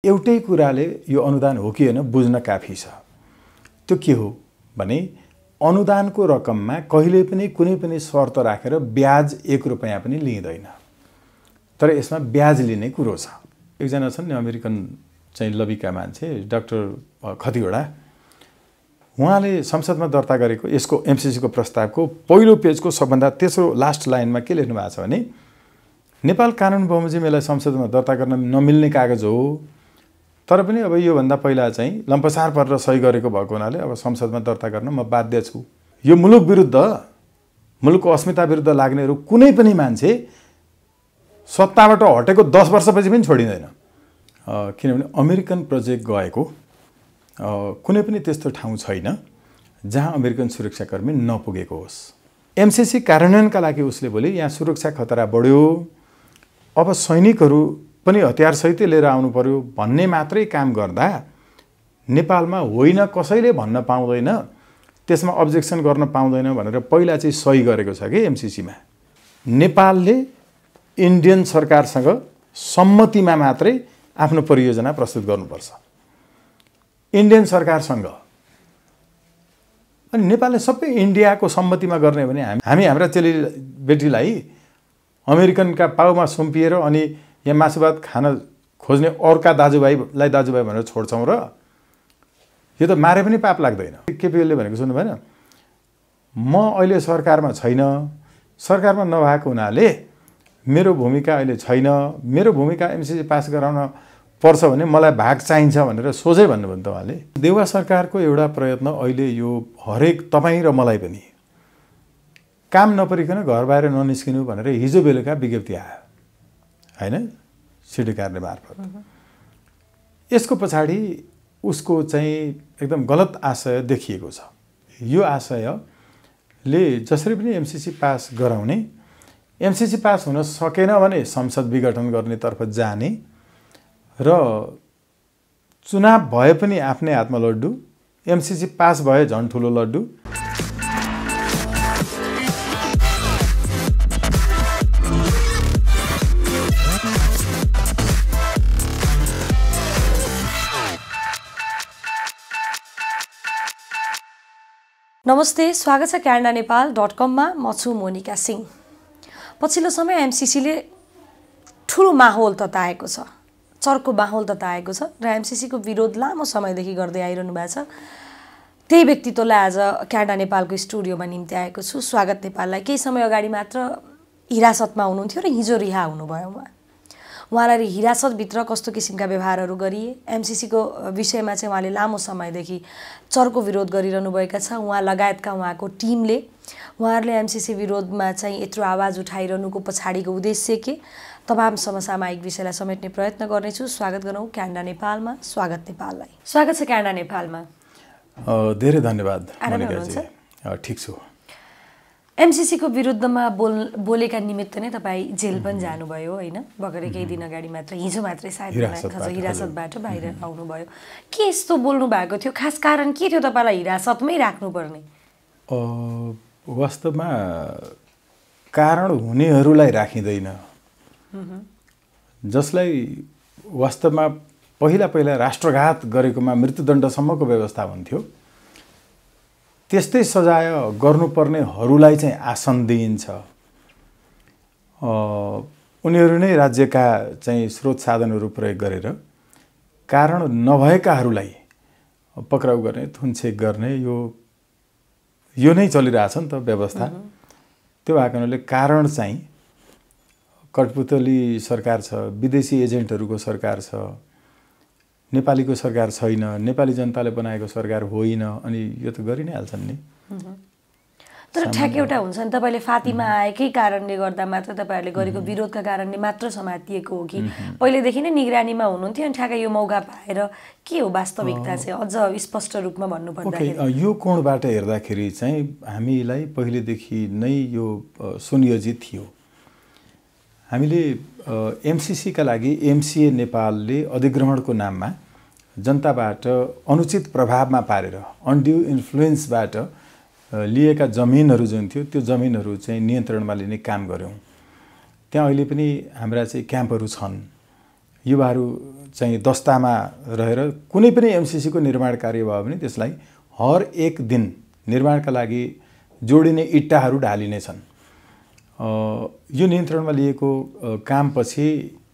एउटै कुराले यो अनुदान हो कि हैन बुझ्न काफी छ। त्यो के हो भने अनुदानको रकममा कहिले पनि कुनै पनि शर्त राखेर ब्याज 1 रुपैयाँ पनि लिइदैन। तर यसमा ब्याज लिने कुरो छ। एकजना छन् नि अमेरिकन चाहिँ लबीका मान्छे डाक्टर खतिवडा, उहाँले संसदमा दर्ता गरेको यसको एमसीसी को प्रस्तावको पहिलो पेजको सबभन्दा तेस्रो लास्ट लाइनमा के लेख्नु भएको छ भने नेपाल कानुन बमोजिमलाई संसदमा दर्ता गर्न नमिल्ने कागज हो, तर पनि अब यो भन्दा पहिला चाहिँ लम्पसार परेर सही गरेको भएको हुनाले अब संसदमा दर्ता गर्न म बाध्य छु। यो मुलुक विरुद्ध, मुलुकको अस्मिता विरुद्ध लाग्नेहरू कुनै पनि मान्छे सत्ताबाट हटेको 10 वर्षपछि पनि छोडिँदैन। किनभने अमेरिकन प्रोजेक्ट गएको कुनै पनि त्यस्तो ठाउँ छैन जहाँ अमेरिकन सुरक्षाकर्मी नपुगेको होस्। एमसीसी कार्यान्वयनका लागि उसले बोले यहाँ सुरक्षा खतरा बढ्यो, अब सैनिकहरू पनि हतियार सहित लिएर आउनु पर्यो भन्ने मात्रै काम गर्दा नेपालमा होइन कसैले भन्न पाउँदैन, त्यसमा अब्जेक्सन गर्न पाउँदैन भनेर पहिला चाहिँ सही गरेको छ कि एमसीसीमा। नेपालले इन्डियन सरकारसँग सम्मतिमा मात्रै आफ्नो परियोजना प्रस्तुत गर्नुपर्छ इन्डियन सरकारसँग। अनि नेपालले सबै इन्डियाको सम्मतिमा गर्ने भने हामी हाम्रा चेलीबेटीलाई अमेरिकनका पाउमा सुम्पिएर अनि यहाँ मासुभात खान खोज्ने अर्का दाजुभाइलाई दाजुभाइ भनेर छोड्छौँ र यो त मारे पनि पाप लाग्दैन। केपीओलले भनेको सुन्नु भएन, म अहिले सरकारमा छैन, सरकारमा नभएको हुनाले मेरो भूमिका अहिले छैन, मेरो भूमिका एमसीसी पास गराउन पर्छ भने मलाई भाग चाहिन्छ भनेर सोझै भन्नुभयो नि त उहाँले। देउवा सरकारको एउटा प्रयत्न अहिले यो हरेक तपाईँ र मलाई पनि काम नपरिकन घर बाहिर ननिस्किनु भनेर हिजो बेलुका विज्ञप्ति आयो हैन, सिडी कार्य मार्फत। यसको पछाडि उसको चाहिँ एकदम गलत आशय देखिएको छ। यो आशयले जसरी पनि एमसीसी पास गराउने, एमसीसी पास हुन सकेन भने संसद विघटन गर्नेतर्फ जाने र चुनाव भए पनि आफ्नै हातमा लड्डु, एमसीसी पास भए झन् ठुलो लड्डु। नमस्ते, स्वागत छ canadaNepal.com मा। म छु मोनिका सिंह। पछिल्लो समय एमसीसीले ठुलो माहौल तताएको छ, चर्को माहौल तताएको छ र एमसीसी को विरोध लामो समयदेखि गर्दै आइरहनु भएको छ। त्यही व्यक्तित्वलाई आज क्यानाडा नेपालको स्टुडियोमा निम्ति आएको छु। स्वागत नेपाललाई केही समय अगाडि मात्र हिरासतमा हुनुहुन्थ्यो र हिजो रिहा हुनुभयो। उहाँलाई हिरासतभित्र कस्तो किसिमका व्यवहारहरू गरिए, एमसीसी को विषयमा चाहिँ उहाँले लामो समयदेखि चर्को विरोध गरिरहनु भएका छ। उहाँ लगायतका उहाँको टिमले उहाँहरूले एमसीसी विरोधमा चाहिँ यत्रो आवाज उठाइरहनुको पछाडिको उद्देश्य के, तमाम समसामयिक विषयलाई समेट्ने प्रयत्न गर्नेछु। स्वागत गरौँ क्यानाडा नेपालमा। स्वागत नेपाललाई। स्वागत छ क्यानाडा नेपालमा। धेरै धन्यवाद मोनिकाजी। ठीक छु। एमसीसी को विरुद्धमा बोलेका निमित्त नै तपाईँ जेल पनि जानुभयो होइन? भर्खरै केही दिन अगाडि मात्र, हिजो मात्रै सायद हिरासतबाट बाहिर आउनुभयो। के यस्तो बोल्नु भएको थियो? खास कारण के थियो तपाईँलाई हिरासतमै राख्नुपर्ने? वास्तवमा कारण हुनेहरूलाई राखिँदैन, जसलाई वास्तवमा पहिला राष्ट्रघात गरेकोमा मृत्युदण्डसम्मको व्यवस्था हुन्थ्यो, त्यस्तै सजाय गर्नुपर्नेहरूलाई चाहिँ आसन दिइन्छ। उनीहरू नै राज्यका चाहिँ स्रोत साधनहरू प्रयोग गरेर कारण नभएकाहरूलाई पक्राउ गर्ने, थुनछेक गर्ने, यो नै चलिरहेछ नि त व्यवस्था। त्यो भएको हुनाले कारण चाहिँ कठपुतली सरकार छ, विदेशी एजेन्टहरूको सरकार छ, नेपालीको सरकार छैन, नेपाली जनताले बनाएको सरकार होइन, अनि यो त गरि नै हाल्छन् नि। तर ठ्याक एउटा हुन्छ नि, तपाईँले फातिमा आएकै कारणले गर्दा मात्र तपाईँहरूले गरेको विरोधका कारणले मात्र समातिएको हो कि पहिलेदेखि नै निगरानीमा हुनुहुन्थ्यो अनि ठ्याक्कै यो मौका पाएर के हो वास्तविकता चाहिँ अझ स्पष्ट रूपमा भन्नुपर्दाखेरि? यो कोणबाट हेर्दाखेरि चाहिँ हामीलाई पहिलेदेखि नै यो सुनियोजित थियो। हामीले एमसीसी का लागि एमसीए नेपालले अधिग्रहणको नाममा जनताबाट अनुचित प्रभावमा पारेर अनड्यू इन्फ्लुएन्सबाट लिएका जमिनहरू जुन थियो त्यो जमिनहरू चाहिँ नियन्त्रणमा लिने काम गर्यौं। त्यहाँ अहिले पनि हाम्रा चाहिँ क्याम्पहरू छन् युवाहरू चाहिँ दस्तामा रहेर कुनै पनि एमसिसीको निर्माण कार्य भयो भने त्यसलाई हर एक दिन निर्माणका लागि जोडिने इट्टाहरू ढालिनेछन्। यो नियन्त्रणमा लिएको कामपछि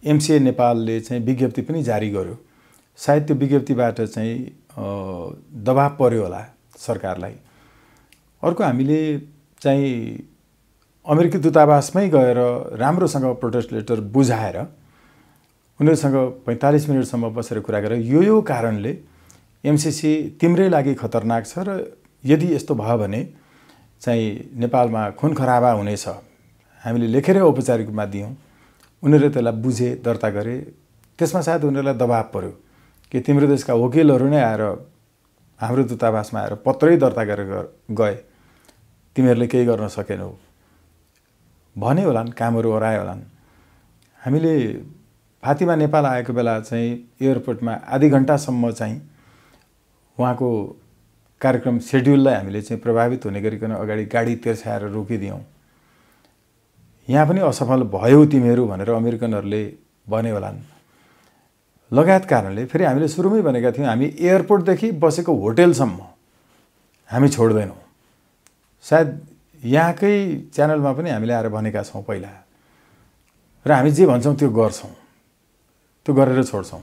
एमसिए नेपालले चाहिँ विज्ञप्ति पनि जारी गर्यो। सायद त्यो विज्ञप्तिबाट चाहिँ दबाब पर्यो होला सरकारलाई। अर्को हामीले चाहिँ अमेरिकी दूतावासमै गएर राम्रोसँग प्रोटेस्ट लेटर बुझाएर उनीहरूसँग 45 मिनटसम्म बसेर कुरा गरेर यो कारणले एमसिसी तिम्रै लागि खतरनाक छ र यदि यस्तो भयो भने चाहिँ नेपालमा खुन खराबा हुनेछ, हामीले लेखेरै औपचारिक रूपमा दियौँ। उनीहरूले त्यसलाई बुझे, दर्ता गरे। त्यसमा सायद उनीहरूलाई दबाब पर्यो कि तिम्रो देशका वकिलहरू नै आएर हाम्रो दूतावासमा आएर पत्रै दर्ता गरेर गए, तिमीहरूले केही गर्न सकेनौ भने होलान्, कामहरू ओराए होलान्। हामीले फातिमा नेपाल आएको बेला चाहिँ एयरपोर्टमा आधी घण्टासम्म चाहिँ उहाँको कार्यक्रम सेड्युललाई हामीले चाहिँ प्रभावित हुने गरिकन अगाडि गाडी तेर्स्याएर रोकिदियौँ। यहाँ पनि असफल भयो तिमीहरू भनेर अमेरिकनहरूले भने होलान्। लगायत कारणले फेरि हामीले सुरुमै भनेका थियौँ हामी एयरपोर्टदेखि बसेको होटेलसम्म हामी छोड्दैनौँ। सायद यहाँकै च्यानलमा पनि हामीले आएर भनेका छौँ पहिला, र हामी जे भन्छौँ त्यो गर्छौँ, त्यो गरेर छोड्छौँ।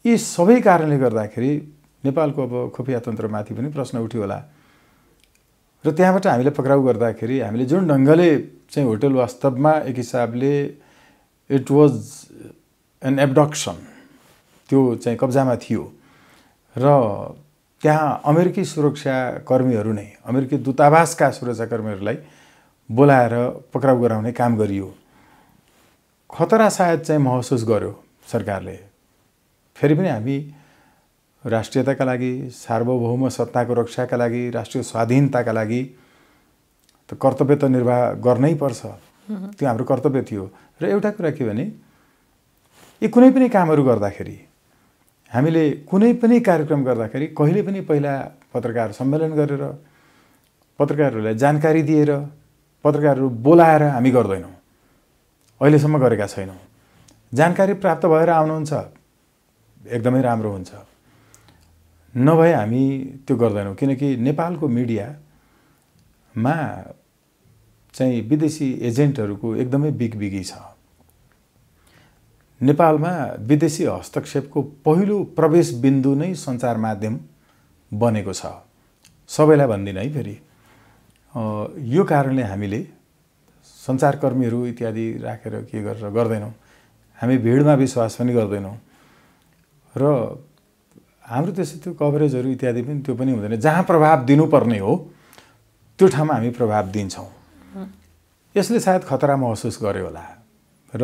यी सबै कारणले गर्दाखेरि नेपालको अब खुफिया तन्त्रमाथि पनि प्रश्न उठ्यो होला र त्यहाँबाट हामीले पक्राउ गर्दाखेरि हामीले जुन ढङ्गले चाहिँ होटल वास्तवमा एक हिसाबले इट वाज एन एब्डक्सन, त्यो चाहिँ कब्जामा थियो र त्यहाँ अमेरिकी सुरक्षाकर्मीहरू नै, अमेरिकी दूतावासका सुरक्षाकर्मीहरूलाई बोलाएर पक्राउ गराउने काम गरियो। खतरा सायद चाहिँ महसुस गर्यो सरकारले। फेरि पनि हामी राष्ट्रियताका लागि, सार्वभौम सत्ताको रक्षाका लागि, राष्ट्रिय स्वाधीनताका लागि त कर्तव्य त निर्वाह गर्नै पर्छ। त्यो हाम्रो कर्तव्य थियो। र एउटा कुरा के भने यी कुनै पनि कामहरू गर्दाखेरि, हामीले कुनै पनि कार्यक्रम गर्दाखेरि कहिले पनि पहिला पत्रकार सम्मेलन गरेर पत्रकारहरूलाई जानकारी दिएर पत्रकारहरू बोलाएर हामी गर्दैनौँ, अहिलेसम्म गरेका छैनौँ। जानकारी प्राप्त भएर आउनुहुन्छ एकदमै राम्रो हुन्छ, नभए हामी त्यो गर्दैनौँ। किनकि नेपालको मिडियामा चाहिँ विदेशी एजेन्टहरूको एकदमै बिगबिगी छ। नेपालमा विदेशी हस्तक्षेपको पहिलो प्रवेश बिन्दु नै सञ्चार माध्यम बनेको छ। सबैलाई भन्दिनँ है फेरि। यो कारणले हामीले सञ्चारकर्मीहरू इत्यादि राखेर के गरेर गर्दैनौँ। हामी भिडमा विश्वास पनि गर्दैनौँ र हाम्रो त्यसै त्यो कभरेजहरू इत्यादि पनि त्यो पनि हुँदैन। जहाँ प्रभाव दिनुपर्ने हो त्यो ठाउँमा हामी प्रभाव दिन्छौँ। यसले सायद खतरा महसुस गर्यो होला र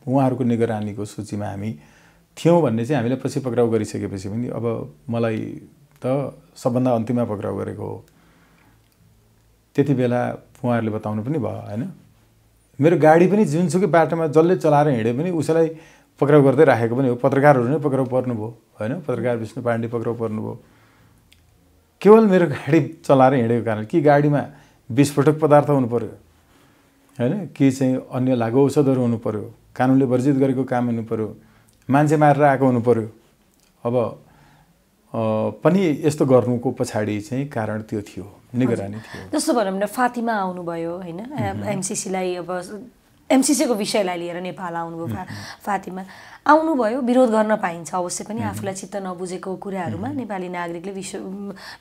उहाँहरूको निगरानीको सूचीमा हामी थियौँ भन्ने चाहिँ हामीले पछि पक्राउ गरिसकेपछि पनि अब मलाई त सबभन्दा अन्तिममा पक्राउ गरेको हो। त्यति बेला उहाँहरूले बताउनु पनि भयो हैन। मेरो गाडी पनि जुनसुकै बाटोमा जसले चलाएर हिँडे पनि उसैलाई पक्राउ गर्दै राखेको पनि हो। पत्रकारहरू नै पक्राउ पर्नुभयो हैन। पत्रकार विष्णु पाण्डे पक्राउ पर्नुभयो केवल मेरो गाडी चलाएर हिँडेको कारण। कि गाडीमा विस्फोटक पदार्थ हुनु पर्यो हैन, कि चाहिँ अन्य लागु औषधहरू हुनु पर्यो, कानुनले वर्जित गरेको काम हुनु पर्यो, मान्छे मारेर आएको हुनु पर्यो। अब पनि यस्तो गर्नुको पछाडि चाहिँ कारण त्यो थियो, निगरानी थियो। जस्तो भनौँ न फातिमा आउनुभयो होइन, एमसिसीलाई अब एमसिसीको विषयलाई लिएर नेपाल आउनुभयो। फातिमा आउनुभयो, विरोध गर्न पाइन्छ अवश्य पनि। आफूलाई चित्त नबुझेको कुराहरूमा नेपाली नागरिकले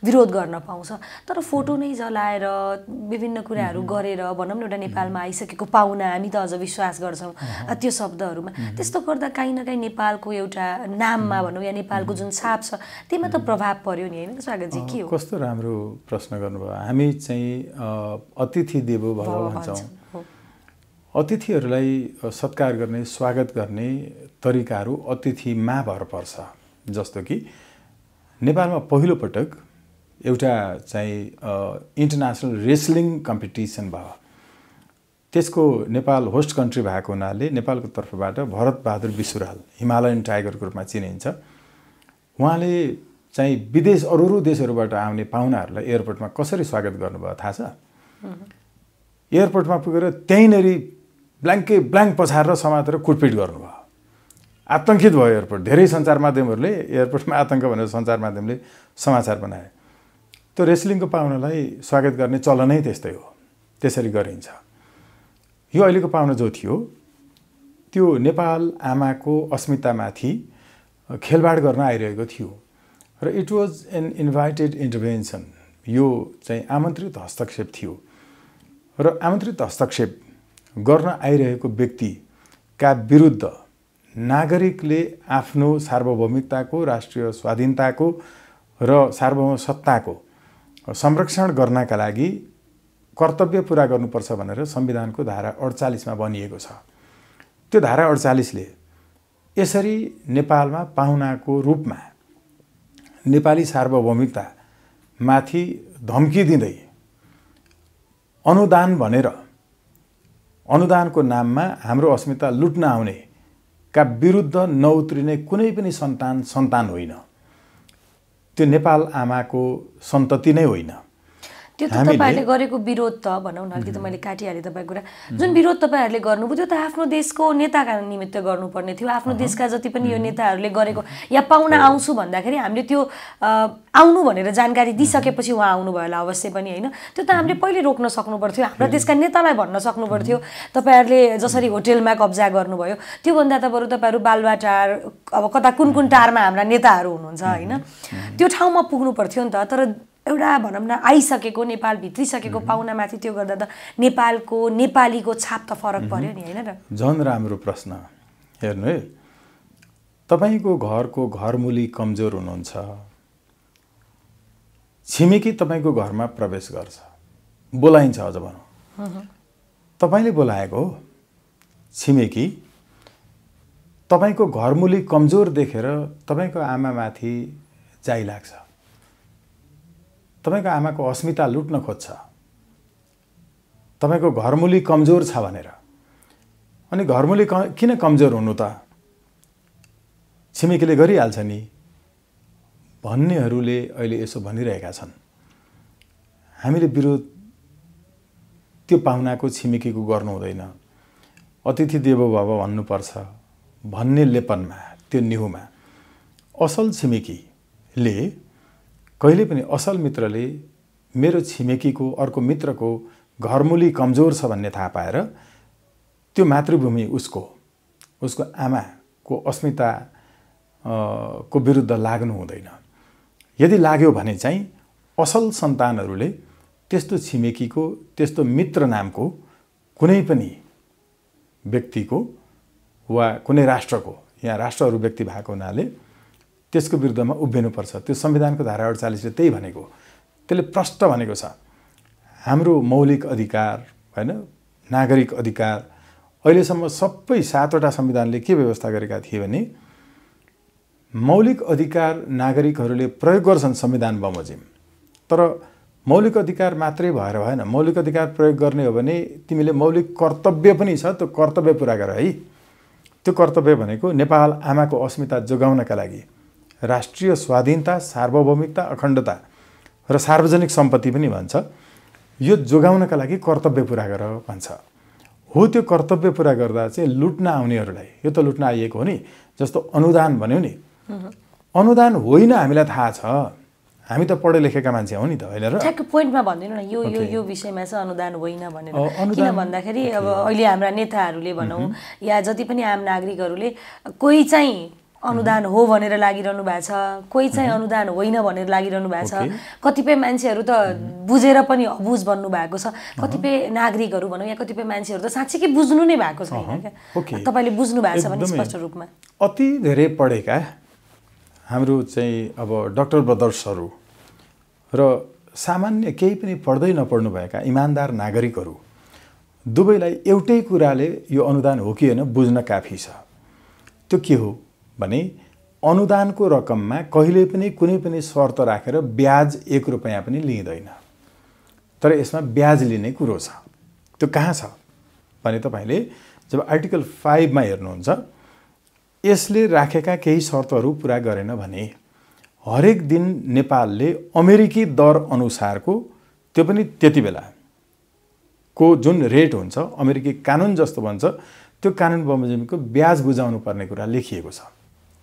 विरोध गर्न पाउँछ। तर फोटो नै जलाएर विभिन्न कुराहरू गरेर भनौँ न एउटा नेपालमा आइसकेको पाहुना हामी त अझ विश्वास गर्छौँ त्यो शब्दहरूमा। त्यस्तो गर्दा काहीँ न काहीँ नेपालको एउटा नाममा भनौँ या नेपालको जुन छाप छ त्यसमा त प्रभाव पर्यो नि होइन स्वागतजी? के हो? कस्तो राम्रो प्रश्न गर्नुभयो। हामी चाहिँ अतिथि देवो भव भन्छौँ। अतिथिहरूलाई सत्कार गर्ने, स्वागत गर्ने तरिकाहरू अतिथिमा भर पर्छ। जस्तो कि नेपालमा पहिलो पटक एउटा चाहिँ इन्टरनेसनल रेसलिङ कम्पिटिसन भयो। त्यसको नेपाल होस्ट कन्ट्री भएको हुनाले नेपालको तर्फबाट भरत बहादुर बिसुराल हिमालयन टाइगरको रूपमा चिनिन्छ। उहाँले चाहिँ अरू देशहरूबाट आउने पाहुनाहरूलाई एयरपोर्टमा कसरी स्वागत गर्नुभयो थाहा छ? एयरपोर्टमा पुगेर त्यहीँनेरि ब्ल्याङ्क पछारेर समातेर कुटपिट गर्नुभयो। आतंकित भयो एयरपोर्ट। धेरै सञ्चार माध्यमहरूले एयरपोर्टमा आतङ्क भनेर सञ्चार माध्यमले समाचार बनाए। त्यो रेस्लिङको पाहुनालाई स्वागत गर्ने चलनै त्यस्तै हो, त्यसरी गरिन्छ। यो अहिलेको पाहुना जो थियो त्यो नेपाल आमाको अस्मितामाथि खेलबाड गर्न आइरहेको थियो र it was an invited intervention. यो चाहिँ आमन्त्रित हस्तक्षेप थियो र आमन्त्रित हस्तक्षेप गर्न आइरहेको व्यक्तिका विरुद्ध नागरिकले आफ्नो सार्वभौमिकताको, राष्ट्रिय स्वाधीनताको र सार्वभौम सत्ताको संरक्षण गर्नका लागि कर्तव्य पुरा गर्नुपर्छ भनेर संविधानको धारा 48 मा भनिएको छ। त्यो धारा 48 ले यसरी नेपालमा पाहुनाको रूपमा नेपाली सार्वभौमिकता माथि धम्की दिँदै अनुदान भनेर अनुदानको नाममा हाम्रो अस्मिता लुट्न आउने का विरुद्ध नउत्रिने कुनै पनि सन्तान होइन। त्यो नेपाल आमाको सन्तति नै होइन। त्यो त तपाईहरुले गरेको विरोध त भनौँ न, कि त मैले काटिहालेँ तपाईको कुरा। जुन विरोध तपाईहरुले गर्नुभयो त्यो त आफ्नो देशको नेताका निमित्त गर्नुपर्ने थियो। आफ्नो देशका जति पनि यो नेताहरूले गरेको या पाउन आउँछु भन्दाखेरि हामीले त्यो आउनु भनेर जानकारी दिइसकेपछि उहाँ आउनु भयो होला अवश्य पनि, होइन? त्यो त हामीले पहिले रोक्न सक्नु पर्थ्यो। हाम्रो देशका नेतालाई भन्न सक्नु पर्थ्यो तपाईहरुले जसरी होटलमा कब्जा गर्नुभयो त्यो भन्दा त बरु तपाईहरु बालुवाटार अब कता कुन टारमा हाम्रा नेताहरू हुनुहुन्छ, होइन? त्यो ठाउँमा पुग्नु पर्थ्यो नि त। तर एउटा भनौँ न आइसकेको नेपाल भित्रिसकेको पाहुनामाथि त्यो गर्दा त नेपालीको छाप त फरक पर्यो नि, होइन र? झन् राम्रो प्रश्न। हेर्नु है, तपाईको घरको घरमूली कमजोर हुनुहुन्छ, छिमेकी तपाईको घरमा प्रवेश गर्छ, बोलाइन्छ। अझ भनौँ तपाईले बोलाएको हो, छिमेकी तपाईको घरमूली कमजोर देखेर तपाईको आमामाथि जाइ लाग्छ, तपाईको आमाको अस्मिता लुट्न खोज्छ, तपाईको घरमूली कमजोर छ भनेर। अनि घरमूली किन कमजोर हुनु त? छिमेकीले गरिहाल्छ नि भन्नेहरूले अहिले यसो भनिरहेका छन्। हामीले विरोध त्यो पाहुनाको छिमेकीको गर्नु हुँदैन, अतिथि देवो भव भन्नुपर्छ भन्ने लेपनमा, त्यो निहुमा असल छिमेकीले कहिले पनि, असल मित्रले मेरो छिमेकीको अर्को मित्रको घरमूली कमजोर छ भन्ने थाहा पाएर त्यो मातृभूमि उसको आमाको अस्मिता को विरुद्ध लाग्नु हुँदैन। यदि लाग्यो भने चाहिँ असल सन्तानहरूले त्यस्तो छिमेकीको, त्यस्तो मित्र नामको कुनै पनि व्यक्तिको वा कुनै राष्ट्रको, यहाँ राष्ट्रहरू व्यक्ति भएको हुनाले त्यसको विरुद्धमा उभिनुपर्छ। त्यो संविधानको धारा 48 ले त्यही भनेको, त्यसले प्रष्ट भनेको छ। हाम्रो मौलिक अधिकार, हैन, नागरिक अधिकार अहिलेसम्म सबै 7 वटा संविधानले के व्यवस्था गरेका थिए भने मौलिक अधिकार नागरिकहरूले प्रयोग गर्छन् संविधान बमोजिम। तर मौलिक अधिकार मात्रै भएर भएन, मौलिक अधिकार प्रयोग गर्ने हो भने तिमीले मौलिक कर्तव्य पनि छ, त्यो कर्तव्य पुरा गर है। त्यो कर्तव्य भनेको नेपाल आमाको अस्मिता जोगाउनका लागि राष्ट्रिय स्वाधीनता, सार्वभौमिकता, अखण्डता र सार्वजनिक सम्पत्ति पनि भन्छ, यो जोगाउनका लागि कर्तव्य पुरा गर भन्छ। हो, त्यो कर्तव्य पुरा गर्दा चाहिँ लुट्न आउनेहरूलाई, यो त लुट्न आइएको हो नि, जस्तो अनुदान भन्यो नि, अनुदान होइन, हामीलाई थाहा छ, हामी त पढे लेखेका मान्छे हौ नि त, होइन र? ठ्याक्क पोइन्टमा भनिदिनु न, यो विषयमा चाहिँ अनुदान होइन भनेर। किन भन्दाखेरि अब अहिले हाम्रा नेताहरूले भनौँ या जति पनि आम नागरिकहरूले कोही चाहिँ अनुदान हो भनेर लागिरहनु भएको छ, कोही चाहिँ अनुदान होइन भनेर लागिरहनु भएको छ। कतिपय मान्छेहरू त बुझेर पनि अबुझ बन्नु भएको छ, कतिपय नागरिकहरू भनौँ या कतिपय मान्छेहरू त साँच्चै बुझ्नु नै भएको छैन क्या। तपाईले बुझ्नु भएको छ भने स्पष्ट रूपमा। अति धेरै पढेका हाम्रो चाहिँ अब डाक्टर ब्रदर्सहरू र सामान्य केही पनि पढ्दै नपढ्नु भएका इमानदार नागरिकहरू दुवैलाई एउटै कुराले यो अनुदान हो कि होइन बुझ्न काफी छ। त्यो के हो भने अनुदानको रकममा कहिले पनि कुनै पनि शर्त राखेर ब्याज 1 रुपैयाँ पनि लिइँदैन। तर यसमा ब्याज लिने कुरो छ। त्यो कहाँ छ भने तपाईले जब आर्टिकल 5 मा हेर्नुहुन्छ, यसले राखेका केही शर्तहरू पुरा गरेन भने हरेक दिन नेपालले अमेरिकी दर अनुसारको, त्यो पनि त्यति बेला को जुन रेट हुन्छ, अमेरिकी कानुन जस्तो भन्छ त्यो कानुन बमोजिमको ब्याज बुझाउनु पर्ने कुरा लेखिएको छ।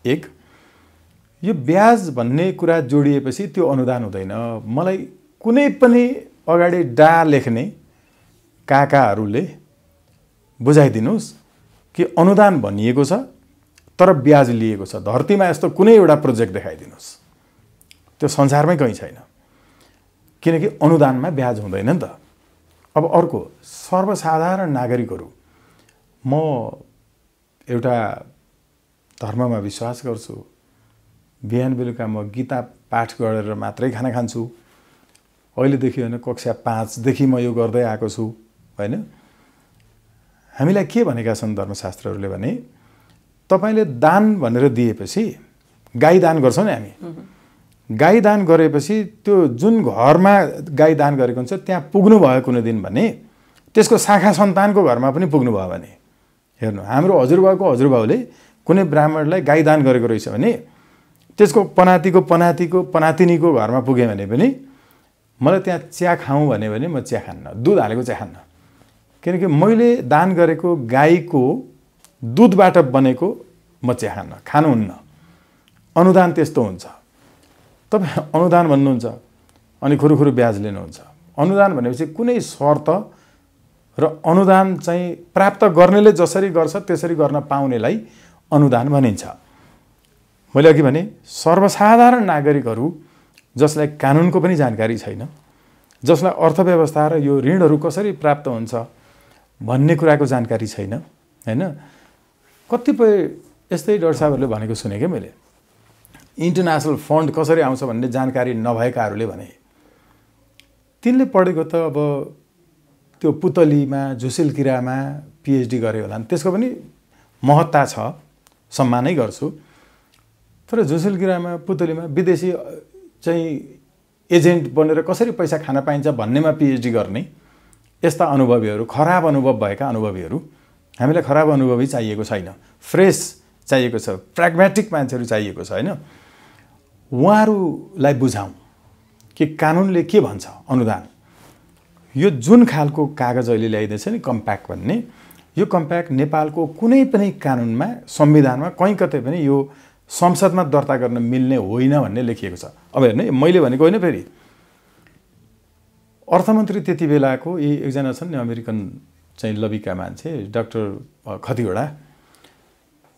एक, यो ब्याज भन्ने कुरा जोडिएपछि त्यो अनुदान हुँदैन। मलाई कुनै पनि अगाडि डा लेख्ने काकाहरूले बुझाइदिनुहोस् कि अनुदान भनिएको छ तर ब्याज लिएको छ। धरतीमा यस्तो कुनै एउटा प्रोजेक्ट देखाइदिनुहोस्, त्यो संसारमै कहीँ छैन। किनकि अनुदानमा ब्याज हुँदैन नि त। अब अर्को, सर्वसाधारण नागरिकहरू, म एउटा धर्ममा विश्वास गर्छु, बिहान बेलुका म गीता पाठ गरेर मात्रै खाना खान्छु। अहिलेदेखि होइन, कक्षा 5 देखि म यो गर्दै आएको छु होइन। हामीलाई के भनेका छन् धर्मशास्त्रहरूले भने, तपाईले दान भनेर दिएपछि, गाई दान गर्छौँ नि हामी, गाई दान गरेपछि त्यो जुन घरमा गाई दान गरेको हुन्छ त्यहाँ पुग्नु भयो कुनै दिन भने त्यसको शाखा सन्तानको घरमा पनि पुग्नु भयो भने, हेर्नु हाम्रो हजुरबाउको हजुरबाउले कुनै ब्राह्मणलाई गाई दान गरेको रहेछ भने त्यसको पनातिको पनातिको पनातिनीको घरमा पुगेँ भने पनि मलाई त्यहाँ चिया खाऊँ भने म चिया खान्न, दुध हालेको चिया खान्न। किनकि मैले दान गरेको गाईको दुधबाट बनेको म चिया खान्न, खानुहुन्न। अनुदान त्यस्तो हुन्छ। तपाईँ अनुदान भन्नुहुन्छ अनि खुरुखुरु ब्याज लिनुहुन्छ। अनुदान भनेपछि कुनै शर्त र अनुदान चाहिँ प्राप्त गर्नेले जसरी गर्छ त्यसरी गर्न पाउनेलाई अनुदान भनिन्छ। मैले अघि भने सर्वसाधारण नागरिकहरू जसलाई कानुनको पनि जानकारी छैन, जसलाई अर्थव्यवस्था र यो ऋणहरू कसरी प्राप्त हुन्छ भन्ने कुराको जानकारी छैन हैन। कतिपय यस्तै डाक्टर साहबहरूले भनेको सुने के मैले, इन्टरनेसनल फन्ड कसरी आउँछ भन्ने जानकारी नभएकाहरूले भने तिनले पढेको त अब त्यो पुतलीमा झुसिलकिरामा पिएचडी गरे होला, त्यसको पनि महत्ता छ, सम्मानै गर्छु। तर झुसिलकिरामा पुतलीमा विदेशी चाहिँ एजेन्ट बनेर कसरी पैसा खान पाइन्छ भन्नेमा पिएचडी गर्ने यस्ता अनुभवीहरू, खराब अनुभव भएका अनुभवीहरू, हामीलाई खराब अनुभवी चाहिएको छैन, फ्रेस चाहिएको छ, प्र्याग्मेटिक मान्छेहरू चाहिएको छ हैन। उहाँहरूलाई बुझाउँ कि कानुनले के भन्छ। अनुदान यो जुन खालको कागज अहिले ल्याइदिएछ नि कम्प्याक्ट भन्ने, यो कम्प्याक्ट नेपालको कुनै पनि कानुनमा संविधानमा कहीँ कतै पनि यो संसदमा दर्ता गर्न मिल्ने होइन भन्ने लेखिएको छ। अब हेर्नु, मैले भनेको होइन, फेरि अर्थमन्त्री त्यति बेलाको एकजना छन् नि अमेरिकन चाहिँ लबीका मान्छे डाक्टर खतिवडा,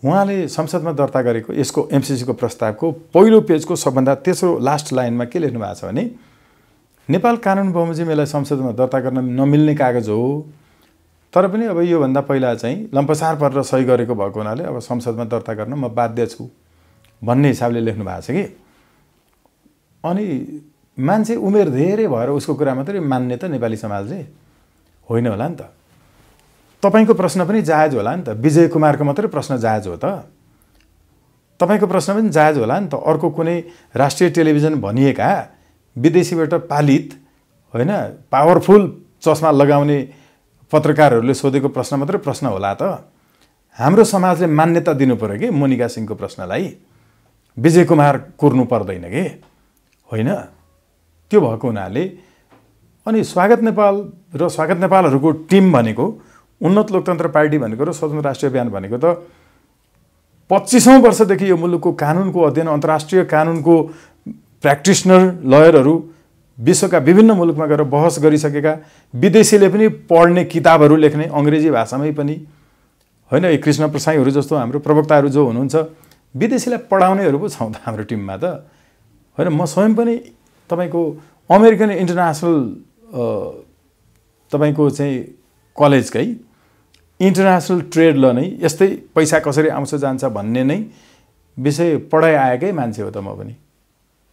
उहाँले संसदमा दर्ता गरेको यसको एमसिसीको प्रस्तावको पहिलो पेजको सबभन्दा तेस्रो लास्ट लाइनमा के लेख्नु भएको छ भने, नेपाल कानुन बमोजिम यसलाई संसदमा दर्ता गर्न नमिल्ने कागज हो, तर पनि अब योभन्दा पहिला चाहिँ लम्पसार परेर सही गरेको भएको हुनाले अब संसदमा दर्ता गर्न म बाध्य छु भन्ने हिसाबले लेख्नु भएको छ कि। अनि मान्छे उमेर धेरै भएर उसको कुरा मात्रै मान्ने त नेपाली समाजले होइन होला नि त। तपाईको प्रश्न पनि जायज होला नि त, विजय कुमारको मात्रै प्रश्न जायज हो त, तपाईको प्रश्न पनि जायज होला नि त। अर्को कुनै राष्ट्रिय टेलिभिजन भनिएका विदेशीबाट पालित होइन पावरफुल चस्मा लगाउने पत्रकारहरूले सोधेको प्रश्न मात्रै प्रश्न होला त। हाम्रो समाजले मान्यता दिनु पर्यो कि मोनिका सिंहको प्रश्नलाई, विजय कुमार कुर्नु पर्दैन कि होइन। त्यो भएको हुनाले अनि स्वागत नेपाल र स्वागत नेपालहरूको टिम भनेको, उन्नत लोकतन्त्र पार्टी भनेको र स्वतन्त्र राष्ट्रिय अभियान भनेको त 25औं वर्षदेखि यो मुलुकको कानुनको अध्ययन, अन्तर्राष्ट्रिय कानुनको प्र्याक्टिसनर लयरहरू विश्वका विभिन्न मुलुकमा गएर बहस गरिसकेका, विदेशीले पनि पढ्ने किताबहरू लेख्ने अङ्ग्रेजी भाषामै पनि होइन, कृष्ण प्रसाईहरू जस्तो हाम्रो प्रवक्ताहरू जो हुनुहुन्छ विदेशीलाई पढाउनेहरू पो छौँ त हाम्रो टिममा त होइन। म स्वयं पनि तपाईँको अमेरिकन इन्टरनेसनल तपाईँको चाहिँ कलेजकै इन्टरनेसनल ट्रेड ल नै यस्तै पैसा कसरी आउँछ जान्छ भन्ने नै विषय पढाइ आएकै मान्छे हो त। म पनि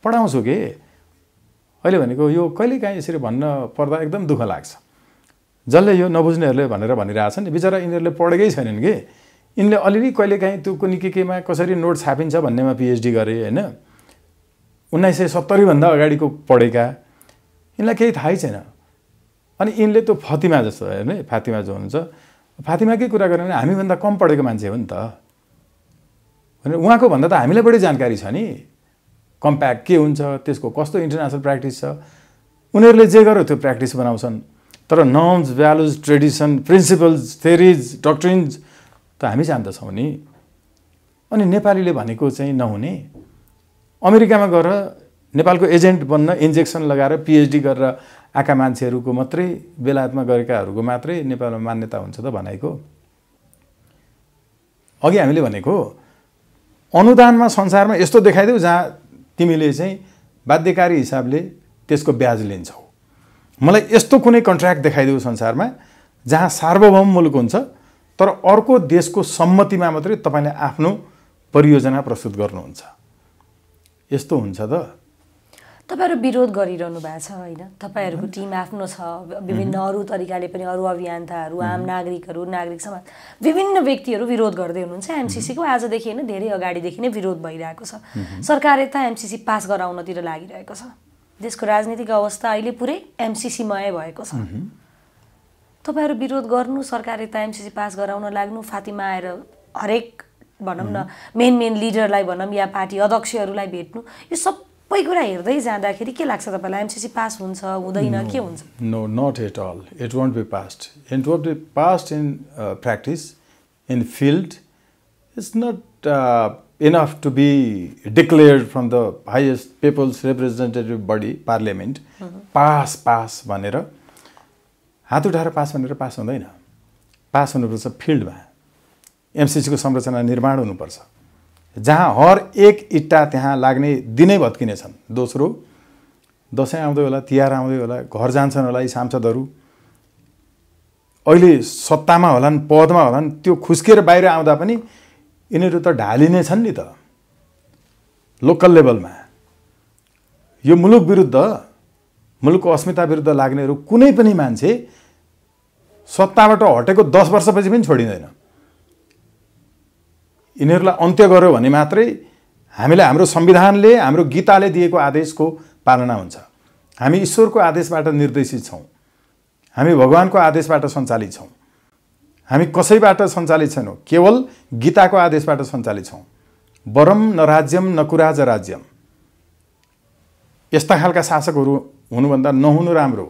पढाउँछु के। अहिले भनेको यो कहिलेकाहीँ यसरी भन्न पर्दा एकदम दुःख लाग्छ। जसले यो नबुझ्नेहरूले भनेर भनिरहेछन् नि, बिचरा यिनीहरूले पढेकै छैनन् कि। यिनले अलिअलि कहिलेकाहीँ त्यो कुनै केमा कसरी नोट छापिन्छ भन्नेमा पिएचडी गरे होइन, 1970 भन्दा अगाडिको पढेका, यिनलाई केही थाहै छैन। अनि यिनले त्यो फातिमा जस्तो हेर्नु, फातिमा जो हुनुहुन्छ, फातिमाकै कुरा गर्यो भने हामीभन्दा कम पढेको मान्छे हो नि त होइन। उहाँको भन्दा त हामीलाई बढी जानकारी छ नि कम्प्याक्ट के हुन्छ, त्यसको कस्तो इन्टरनेसनल प्र्याक्टिस छ। उनीहरूले जे गर्यो त्यो प्र्याक्टिस बनाउँछन्, तर norms, values, tradition, principles, theories, doctrines त हामी जान्दछौँ नि। अनि नेपालीले भनेको चाहिँ नहुने, अमेरिकामा गएर नेपालको एजेन्ट बन्न इन्जेक्सन लगाएर पिएचडी गरेर आएका मान्छेहरूको मात्रै, बेलायतमा गरेकाहरूको मात्रै नेपालमा मान्यता हुन्छ त भनाइको। अघि हामीले भनेको अनुदानमा संसारमा यस्तो देखाइदेऊ जहाँ तिमीले चाहिँ बाध्यकारी हिसाबले त्यसको ब्याज लिन्छौ। मलाई यस्तो कुनै कन्ट्र्याक्ट देखाइदेऊ संसारमा जहाँ सार्वभौम मुलुक हुन्छ तर अर्को देशको सम्मतिमा मात्रै तपाईँले आफ्नो परियोजना प्रस्तुत गर्नुहुन्छ। यस्तो हुन्छ त? तपाईहरु विरोध गरिरहनु भएको छ हैन? तपाईहरुको टिम आफ्नो छ, विभिन्न अरू तरिकाले पनि अरू अभियन्ताहरू, आम नागरिकहरू, नागरिक समाज, विभिन्न व्यक्तिहरू विरोध गर्दै हुनुहुन्छ। एमसीसी को आजदेखि हैन धेरै अगाडिदेखि नै विरोध भइरहेको छ। सरकार यता एमसीसी पास गराउनतिर लागिरहेको छ। देशको राजनीतिक अवस्था अहिले पुरै एमसीसी मय भएको छ। तपाईहरु विरोध गर्नु, सरकार यता एमसीसी पास गराउन लाग्नु, फातिमा आएर हरेक भनौं न मेन लिडरलाई भनौं या पार्टी अध्यक्षहरूलाई भेट्नु, यो सबै कुरा हेर्दै जाँदाखेरि के लाग्छ तपाईलाई? एमसीसी पास हुन्छ हुँदैन के हुन्छ? No, not at all. It won't be passed. It won't be passed in practice, in field. It's not enough to be declared from the highest people's representative body, parliament. Pass भनेर हात उठाएर pass भनेर pass हुँदैन। Pass हुनुपर्छ फिल्डमा। MCC को संरचना निर्माण हुनुपर्छ जहाँ हर एक इट्टा त्यहाँ लाग्ने दिनै भत्किने छन्। दोस्रो, दशैं आउँदै होला, तिहार आउँदै होला, घर जान्छन् होला यी सांसदहरू, अहिले सत्तामा होलान्, पदमा होलान्, त्यो खुस्किएर बाहिर आउँदा पनि यिनीहरू त ढालिने छन् नि त लोकल लेभलमा। यो मुलुक विरुद्ध, मुलुकको अस्मिता विरुद्ध लाग्नेहरू कुनै पनि मान्छे सत्ताबाट हटेको 10 वर्षपछि पनि छोडिँदैन। यिनीहरूलाई अन्त्य गर्यो भने मात्रै हामीलाई हाम्रो संविधानले, हाम्रो गीताले दिएको आदेशको पालना हुन्छ। हामी ईश्वरको आदेशबाट निर्देशित छौँ, हामी भगवानको आदेशबाट सञ्चालित छौँ, हामी कसैबाट सञ्चालित छैनौँ, केवल गीताको आदेशबाट सञ्चालित छौँ। वरम न राज्यम न कुराज राज्यम। यस्ता खालका शासकहरू हुनुभन्दा नहुनु राम्रो।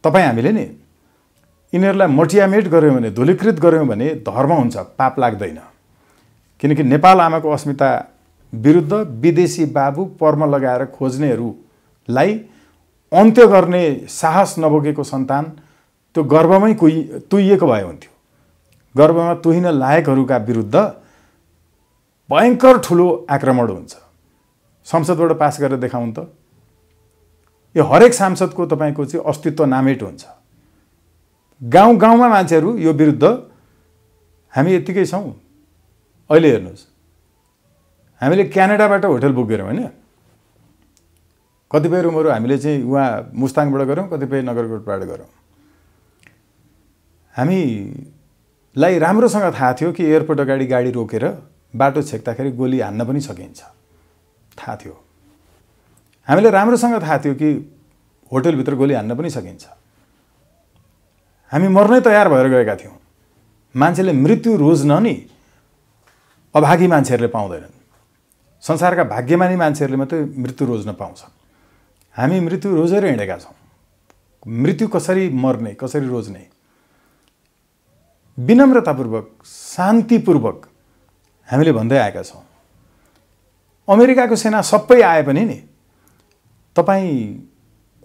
तपाईँ हामीले नि यिनीहरूलाई मटियामेट गर्यौँ भने, धूलीकृत गर्यौँ भने धर्म हुन्छ, पाप लाग्दैन। किनकि नेपाल आमाको अस्मिता विरुद्ध विदेशी बाबु पर्म लगाएर खोज्नेहरूलाई अन्त्य गर्ने साहस नबोकेको सन्तान त्यो गर्भमै तुइएको भए हुन्थ्यो। गर्भमा तुहिन लायकहरूका विरुद्ध भयङ्कर ठुलो आक्रमण हुन्छ। संसदबाट पास गरेर देखाउँ त। यो हरेक सांसदको तपाईँको चाहिँ अस्तित्व नामेट हुन्छ। गाउँ गाउँमा मान्छेहरू यो विरुद्ध हामी यतिकै छौँ। अहिले हेर्नुहोस्, हामीले क्यानाडाबाट होटल बुक गऱ्यौँ होइन, कतिपय रुमहरू हामीले चाहिँ उहाँ मुस्ताङबाट गऱ्यौँ, कतिपय नगरकोटबाट गऱ्यौँ। हामीलाई राम्रोसँग थाहा थियो कि एयरपोर्ट अगाडि गाडी रोकेर बाटो छेक्दाखेरि गोली हान्न पनि सकिन्छ, थाहा थियो। हामीलाई राम्रोसँग थाहा थियो कि होटलभित्र गोली हान्न पनि सकिन्छ। हामी मर्नै तयार भएर गएका थियौँ। मान्छेले मृत्यु रोज्न नि अभागी मान्छेहरूले पाउँदैनन्। संसारका भाग्यमानी मान्छेहरूले मात्रै मृत्यु रोज्न पाउँछन्। हामी मृत्यु रोजेर हिँडेका छौँ। मृत्यु कसरी मर्ने, कसरी रोज्ने, विनम्रतापूर्वक, शान्तिपूर्वक हामीले भन्दै आएका छौँ। अमेरिकाको सेना सबै आए पनि नि तपाईँ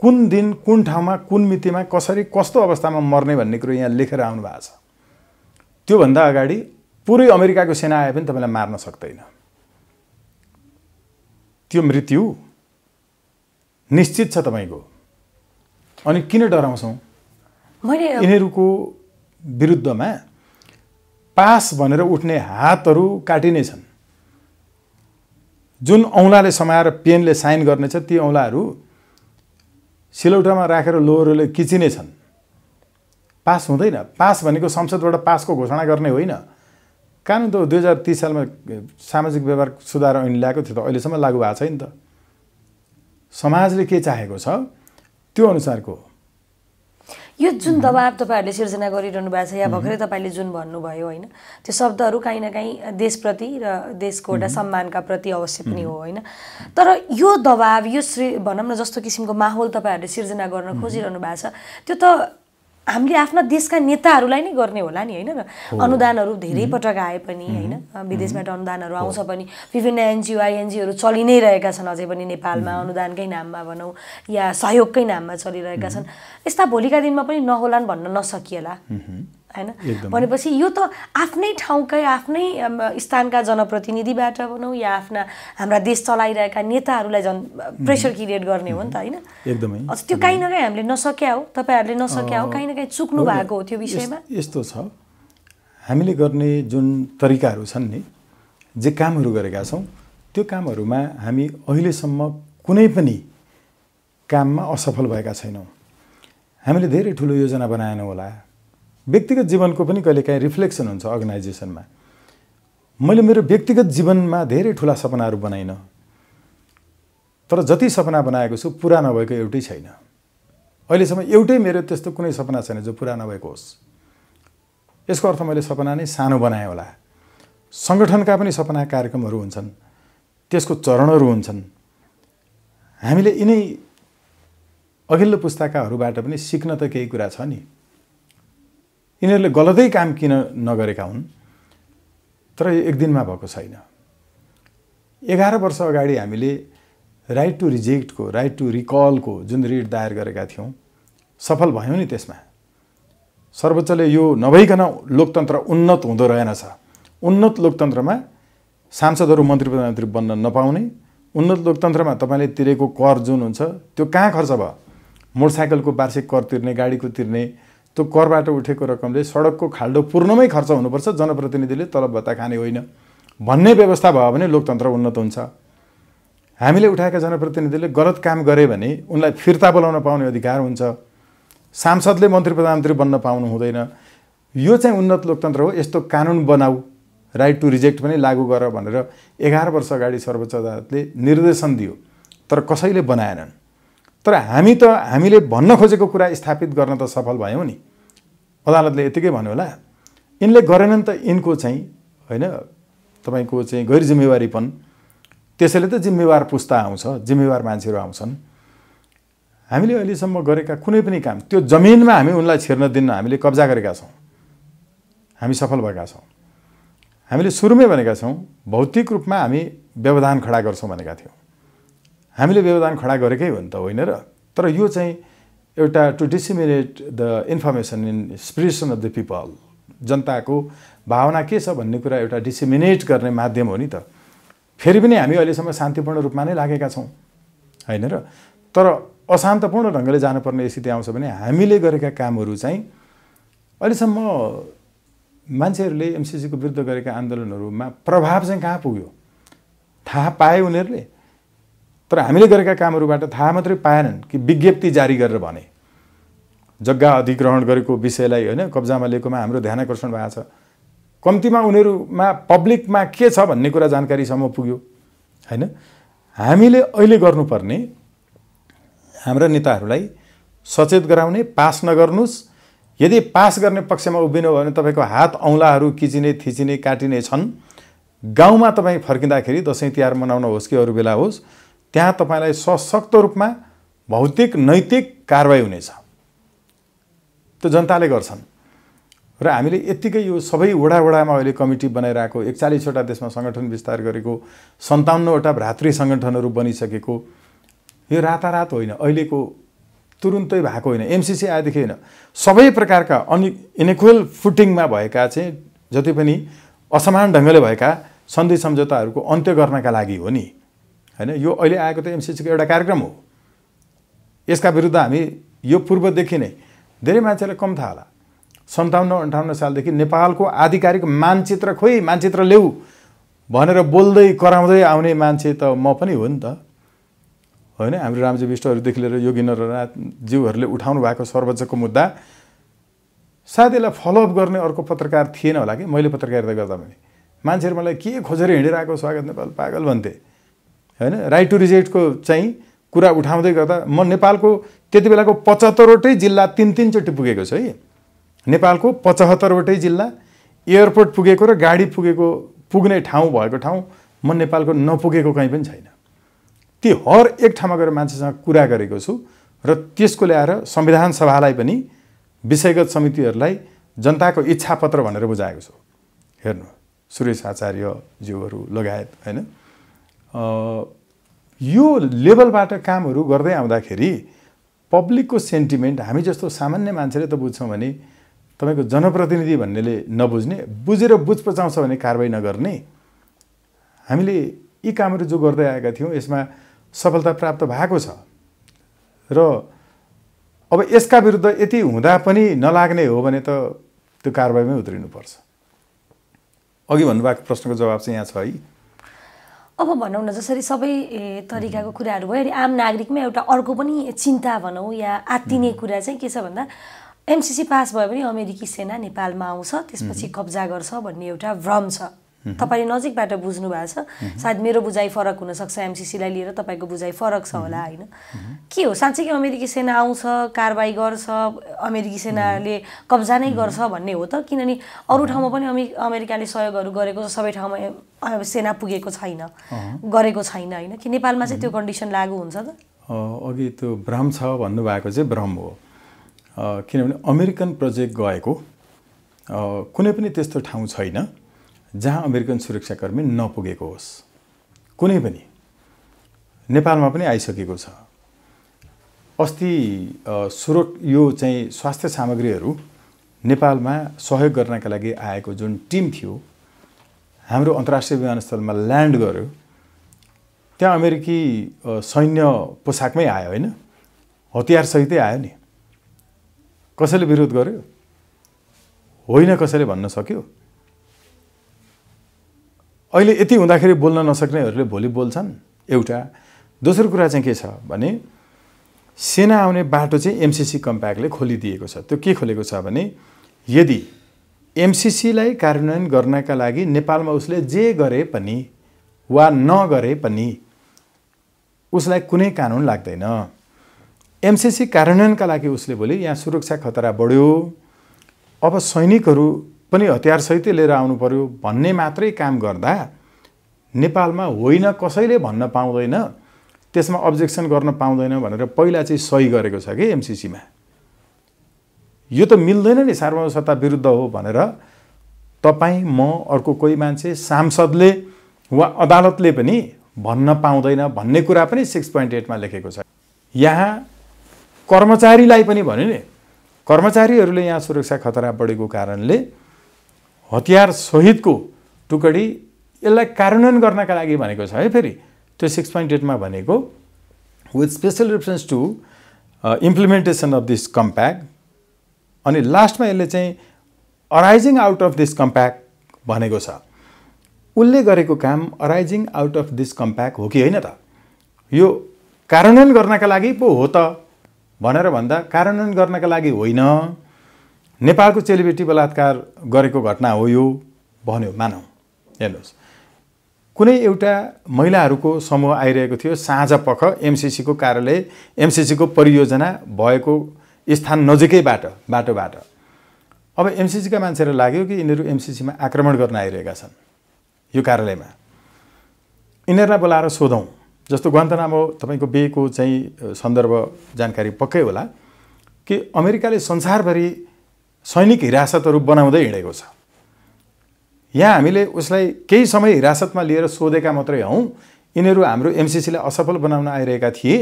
कुन दिन, कुन ठाउँमा, कुन मितिमा, कसरी, कस्तो अवस्थामा मर्ने भन्ने कुरो यहाँ लेखेर आउनु भएको छ। त्योभन्दा अगाडि पुरै अमेरिकाको सेना आए पनि तपाईँलाई मार्न सक्दैन। त्यो मृत्यु निश्चित छ तपाईँको। अनि किन डराउँछौँ? यिनीहरूको विरुद्धमा पास भनेर उठ्ने हातहरू काटिने छन्। जुन औँलाले समाएर पेनले साइन गर्नेछ ती औँलाहरू सिलौटामा राखेर लोहोरोले किचिने छन्। पास हुँदैन। पास भनेको संसदबाट पासको घोषणा गर्ने होइन। कानुन त 2030 सालमा सामाजिक व्यवहार सुधार ऐन ल्याएको थियो त, अहिलेसम्म लागू भएको छैन त। समाजले के चाहेको छ त्यो अनुसारको। यो जुन दबाब तपाईहरुले सिर्जना गरिरहनु भएको छ या भर्खरै तपाईले जुन भन्नुभयो होइन, त्यो शब्दहरू कहीँ न कहीँ देशप्रति र देशको एउटा सम्मानका प्रति अवश्य पनि हो होइन। तर यो दबाब, यो भनौँ न जस्तो किसिमको माहौल तपाईहरुले सिर्जना गर्न खोजिरहनु भएको छ, त्यो त हामीले आफ्ना देशका नेताहरूलाई नै गर्ने होला नि होइन र अनुदानहरू धेरै पटक आए पनि होइन विदेशबाट अनुदानहरू आउँछ पनि विभिन्न एनजिओ आइएनजिओहरू चलि नै रहेका छन् अझै पनि नेपालमा अनुदानकै नाममा भनौँ या सहयोगकै नाममा चलिरहेका छन् यस्ता भोलिका दिनमा पनि नहोलान् भन्न नसकिएला हैन भनेपछि यो त आफ्नै ठाउँकै आफ्नै स्थानका जनप्रतिनिधिबाट भनौँ या आफ्ना हाम्रा देश चलाइरहेका नेताहरूलाई प्रेसर क्रिएट गर्ने हो नि त होइन एकदमै त्यो काहीँ न काहीँ हामीले नसक्या हो तपाईहरुले नसक्या हो काहीँ न काहीँ चुक्नु भएको हो त्यो विषयमा यस्तो छ हामीले गर्ने जुन तरिकाहरू छन् नि जे कामहरू गरेका छौं त्यो कामहरूमा हामी अहिलेसम्म कुनै पनि काममा असफल भएका छैनौं हामीले धेरै ठूलो योजना बनाएनौं होला व्यक्तिगत जीवनको पनि कहिलेकाहीँ रिफ्लेक्सन हुन्छ अर्गनाइजेसनमा मैले मेरो व्यक्तिगत जीवनमा धेरै ठूला सपनाहरू बनाइन तर जति सपना बनाएको छु पूरा नभएको एउटै छैन अहिलेसम्म एउटै मेरो त्यस्तो कुनै सपना छैन जो पूरा नभएको होस् यसको अर्थ मैले सपना नै सानो बनाए होला संगठनका पनि सपना कार्यक्रमहरू हुन्छन् त्यसको चरणहरू हुन्छन् हामीले यिनै अघिल्लो पुस्ताकाहरूबाट पनि सिक्न त केही कुरा छ नि यिनीहरूले गलतै काम किन नगरेका हुन् तर एक दिनमा भएको छैन 11 वर्ष अगाडि हामीले राइट टु रिजेक्टको राइट टु रिकलको जुन रिट दायर गरेका थियौं सफल भयौं नि त्यसमा सर्वोच्चले यो नभइकन लोकतन्त्र उन्नत हुँदो रहेनछ उन्नत लोकतन्त्रमा सांसदहरू मन्त्री प्रधानमन्त्री बन्न नपाउने उन्नत लोकतन्त्रमा तपाईले तिरेको कर जुन हुन्छ त्यो कहाँ खर्च भयो मोटरसाइकलको वार्षिक कर तिर्ने गाडीको तिर्ने त्यो करबाट उठेको रकमले सडकको खाल्डो पूर्णमै खर्च हुनुपर्छ जनप्रतिनिधिले तलब भत्ता खाने होइन भन्ने व्यवस्था भयो भने लोकतन्त्र उन्नत हुन्छ हामीले उठाएका जनप्रतिनिधिले गलत काम गरे भने उनलाई फिर्ता बोलाउन पाउने अधिकार हुन्छ सांसदले मन्त्री प्रधानमन्त्री बन्न पाउनु हुँदैन यो चाहिँ उन्नत लोकतन्त्र हो यस्तो कानुन बनाऊ राइट टु रिजेक्ट पनि लागू गर भनेर 11 वर्ष अगाडि सर्वोच्च अदालतले निर्देशन दियो तर कसैले बनाएनन् तर हामीले भन्न खोजेको कुरा स्थापित गर्न त सफल भयौं नि अदालतले यतिकै भन्यो होला इनले गरेनन् त इनको चाहिँ हैन तपाईको चाहिँ गैर जिम्मेवारीपन त्यसैले त जिम्मेवार पुस्ता आउँछ जिम्मेवार मान्छेहरू आउँछन् हामीले अहिलेसम्म गरेका कुनै पनि काम त्यो जमिनमा हामी उनलाई छिर्न दिन्न हामीले कब्जा गरेका छौं हामी सफल भएका छौं हामीले सुरुमै भनेका छौं भौतिक रूपमा हामी व्यवधान खडा गर्छौं भनेका थियौं हामीले व्यवधान खडा गरेकै हो नि त होइन र तर यो चाहिँ एउटा to disseminate the information in expression of the people जनताको भावना के छ भन्ने कुरा एउटा डिसिमिनेट गर्ने माध्यम हो नि त फेरि पनि हामी अहिलेसम्म शान्तिपूर्ण रूपमा नै लागेका छौं हैन र तर अशान्तपूर्ण ढंगले जानुपर्ने स्थिति आउँछ भने हामीले गरेका कामहरू चाहिँ अहिलेसम्म मान्छेहरूले एमसीसी को विरुद्ध गरेका आन्दोलनहरूमा प्रभाव चाहिँ कहाँ पुग्यो थाहा पाए उनीहरूले तर हामीले गरेका कामहरूबाट थाहा मात्रै पाएनन् कि विज्ञप्ति जारी गरेर भने जग्गा अधिग्रहण गरेको विषयलाई हैन कब्जामा लिएकोमा हाम्रो ध्यान आकर्षण भएको छ कम्तीमा उनीहरुमा पब्लिकमा के छ भन्ने कुरा जानकारीसम्म पुग्यो हैन हामीले अहिले गर्नुपर्ने हाम्रा नेताहरूलाई सचेत गराउने पास नगर्नुस् यदि पास गर्ने पक्षमा उभिनु भने तपाईको हात औंलाहरू किचिने थिचिने काटिने छन् गाउँमा तपाई फर्किँदाखेरि दशैं तिहार मनाउन होस् कि अरु बेला होस् त्यहाँ तपाईलाई सशक्त रूपमा भौतिक नैतिक कारबाही हुनेछ त्यो जनताले गर्छन् र हामीले यतिकै यो सबै वडामा अहिले कमिटी बनाइराको 41 वटा देशमा संगठन विस्तार गरेको 57 वटा भ्रातृ संगठनहरू बनिसकेको यो रातारात होइन अहिलेको तुरुन्तै भएको होइन एमसीसी आएदेखि होइन सबै प्रकारका अनइक्वल फुटिङमा भएका चाहिँ जति पनि असमान ढंगले भएका सन्धि सम्झौताहरूको अन्त्य गर्नका लागि हो नि हैन यो अहिले आएको त एमसीसी को एउटा कार्यक्रम हो यसका विरुद्ध हामी यो पूर्वदेखि नै धेरै मान्छेलाई कम थाहा होला 57-58 सालदेखि नेपालको आधिकारिक मानचित्र खोइ मानचित्र ल्याऊ भनेर बोल्दै कराउँदै आउने मान्छे त म पनि हो नि त हैन हाम्रो रामजी विष्टहरुदेखि लिएर योगेन्द्र नाथ ज्यूहरुले उठाउनु भएको सर्वोच्चको मुद्दा सायद यसलाई फलोअप गर्ने अर्को पत्रकार थिएन होला कि मैले पत्रकारिता गर्दा पनि मान्छेहरु मलाई के खोजेर हिँडिरहेको स्वागत नेपाल पागल भन्थे हैन राइट टु रिजेक्टको चाहिँ कुरा उठाउँदै गर्दा म नेपालको त्यति बेलाको 75 वटै जिल्ला 3 चोटि पुगेको छु है नेपालको 75 वटै जिल्ला एयरपोर्ट पुगेको र गाडी पुगेको पुग्ने ठाउँ भएको ठाउँ म नेपालको नपुगेको कहीं पनि छैन ती हर एक ठाउँमा गएर मान्छेसँग कुरा गरेको छु र त्यसको ल्याएर संविधान सभालाई पनि विषयगत समितिहरूलाई जनताको इच्छापत्र भनेर बुझाएको छु। हेर्नु, सुरेश आचार्यज्यूहरू लगायत होइन, यो लेभलबाट कामहरू गर्दै आउँदाखेरि पब्लिकको सेन्टिमेन्ट हामी जस्तो सामान्य मान्छेले त बुझ्छौँ भने तपाईँको जनप्रतिनिधि भन्नेले नबुझ्ने, बुझेर बुझ पचाउँछ भने कारबाही नगर्ने। हामीले यी कामहरू जो गर्दै आएका थियौँ यसमा सफलता प्राप्त भएको छ र अब यसका विरुद्ध यति हुँदा पनि नलाग्ने हो भने त त्यो कारबाहीमै उत्रिनुपर्छ। अघि भन्नुभएको प्रश्नको जवाब चाहिँ यहाँ छ है। अब भनौँ न, जसरी सबै तरिकाको कुराहरू भयो, अनि आम नागरिकमा एउटा अर्को पनि चिन्ता भनौँ या आत्तिने कुरा चाहिँ के छ भन्दा एमसिसी पास भयो भने अमेरिकी सेना नेपालमा आउँछ, त्यसपछि कब्जा गर्छ भन्ने एउटा भ्रम छ। तपाईँले नजिकबाट बुझ्नु भएको छ, सायद मेरो बुझाइ फरक हुनसक्छ, एमसिसीलाई लिएर तपाईँको बुझाइ फरक छ होला होइन। के हो साँच्चै कि अमेरिकी सेना आउँछ, कारबाही गर्छ, अमेरिकी सेनाले कब्जा नै गर्छ भन्ने हो त? किनभने अरू ठाउँमा पनि अमेरिकाले सहयोगहरू गरेको छ, सबै ठाउँमा सेना पुगेको छैन, गरेको छैन होइन, कि नेपालमा चाहिँ त्यो कन्डिसन लागू हुन्छ त? अघि त्यो भ्रम छ भन्नुभएको चाहिँ भ्रम हो। किनभने अमेरिकन प्रोजेक्ट गएको कुनै पनि त्यस्तो ठाउँ छैन जहाँ अमेरिकन सुरक्षाकर्मी नपुगेको होस्। कुनै पनि नेपालमा पनि आइसकेको छ। अस्ति यो चाहिँ स्वास्थ्य सामग्रीहरू नेपालमा सहयोग गर्नका लागि आएको जुन टिम थियो, हाम्रो अन्तर्राष्ट्रिय विमानस्थलमा ल्यान्ड गर्यो, त्यहाँ अमेरिकी सैन्य पोसाकमै आयो होइन, हतियारसहितै आयो नि। कसैले विरोध गर्यो? होइन कसैले भन्न सक्यो? अहिले यति हुँदाखेरि बोल्न नसक्नेहरूले भोलि बोल्छन् एउटा। दोस्रो कुरा चाहिँ के छ भने सेना आउने बाटो चाहिँ एमसिसी कम्प्याक्टले खोलिदिएको छ। त्यो के खोलेको छ भने यदि एमसिसीलाई कार्यान्वयन गर्नका लागि नेपालमा उसले जे गरे पनि वा नगरे पनि उसलाई कुनै कानुन लाग्दैन। एमसिसी कार्यान्वयनका लागि उसले भोलि यहाँ सुरक्षा खतरा बढ्यो, अब सैनिकहरू पनि हतियारसहितै लिएर आउनु पर्यो भन्ने मात्रै काम गर्दा नेपालमा होइन कसैले भन्न पाउँदैन, त्यसमा अब्जेक्सन गर्न पाउँदैन भनेर पहिला चाहिँ सही गरेको छ कि एमसिसीमा। यो त मिल्दैन नि, सार्वभौम सत्ता विरुद्ध हो भनेर तपाईँ, म, अर्को कोही मान्छे, सांसदले वा अदालतले पनि भन्न पाउँदैन भन्ने कुरा पनि 6.8 मा लेखेको छ। यहाँ कर्मचारीलाई पनि भन्यो नि, कर्मचारीहरूले यहाँ सुरक्षा खतरा बढेको कारणले हतियार सहितको टुकडी यसलाई कार्यान्वयन गर्नका लागि भनेको छ है। फेरि त्यो 6.8 मा भनेको with special reference to implementation of this compact, अनि लास्टमा यसले चाहिँ arising out of this compact भनेको छ। उसले गरेको काम arising out of this compact हो कि होइन त? यो कार्यान्वयन गर्नका लागि पो हो त भनेर भन्दा कार्यान्वयन गर्नका लागि होइन, नेपालको चेलीबेटी बलात्कार गरेको घटना हो यो भन्यो मानौँ। हेर्नुहोस्, कुनै एउटा महिलाहरूको समूह आइरहेको थियो साँझ पख एमसिसीको कार्यालय, एमसिसीको परियोजना भएको स्थान नजिकैबाट बाटोबाट। अब एमसिसीका मान्छेहरू लाग्यो कि यिनीहरू एमसिसीमा आक्रमण गर्न आइरहेका छन् यो कार्यालयमा। यिनीहरूलाई बोलाएर सोधौँ, जस्तो ग्वान्तानामो तपाईँको बेको चाहिँ सन्दर्भ जानकारी पक्कै होला कि अमेरिकाले संसारभरि सैनिक हिरासतहरू बनाउँदै हिँडेको छ। यहाँ हामीले उसलाई केही समय हिरासतमा लिएर सोधेका मात्रै हौँ, यिनीहरू हाम्रो एमसिसीलाई असफल बनाउन आइरहेका थिए।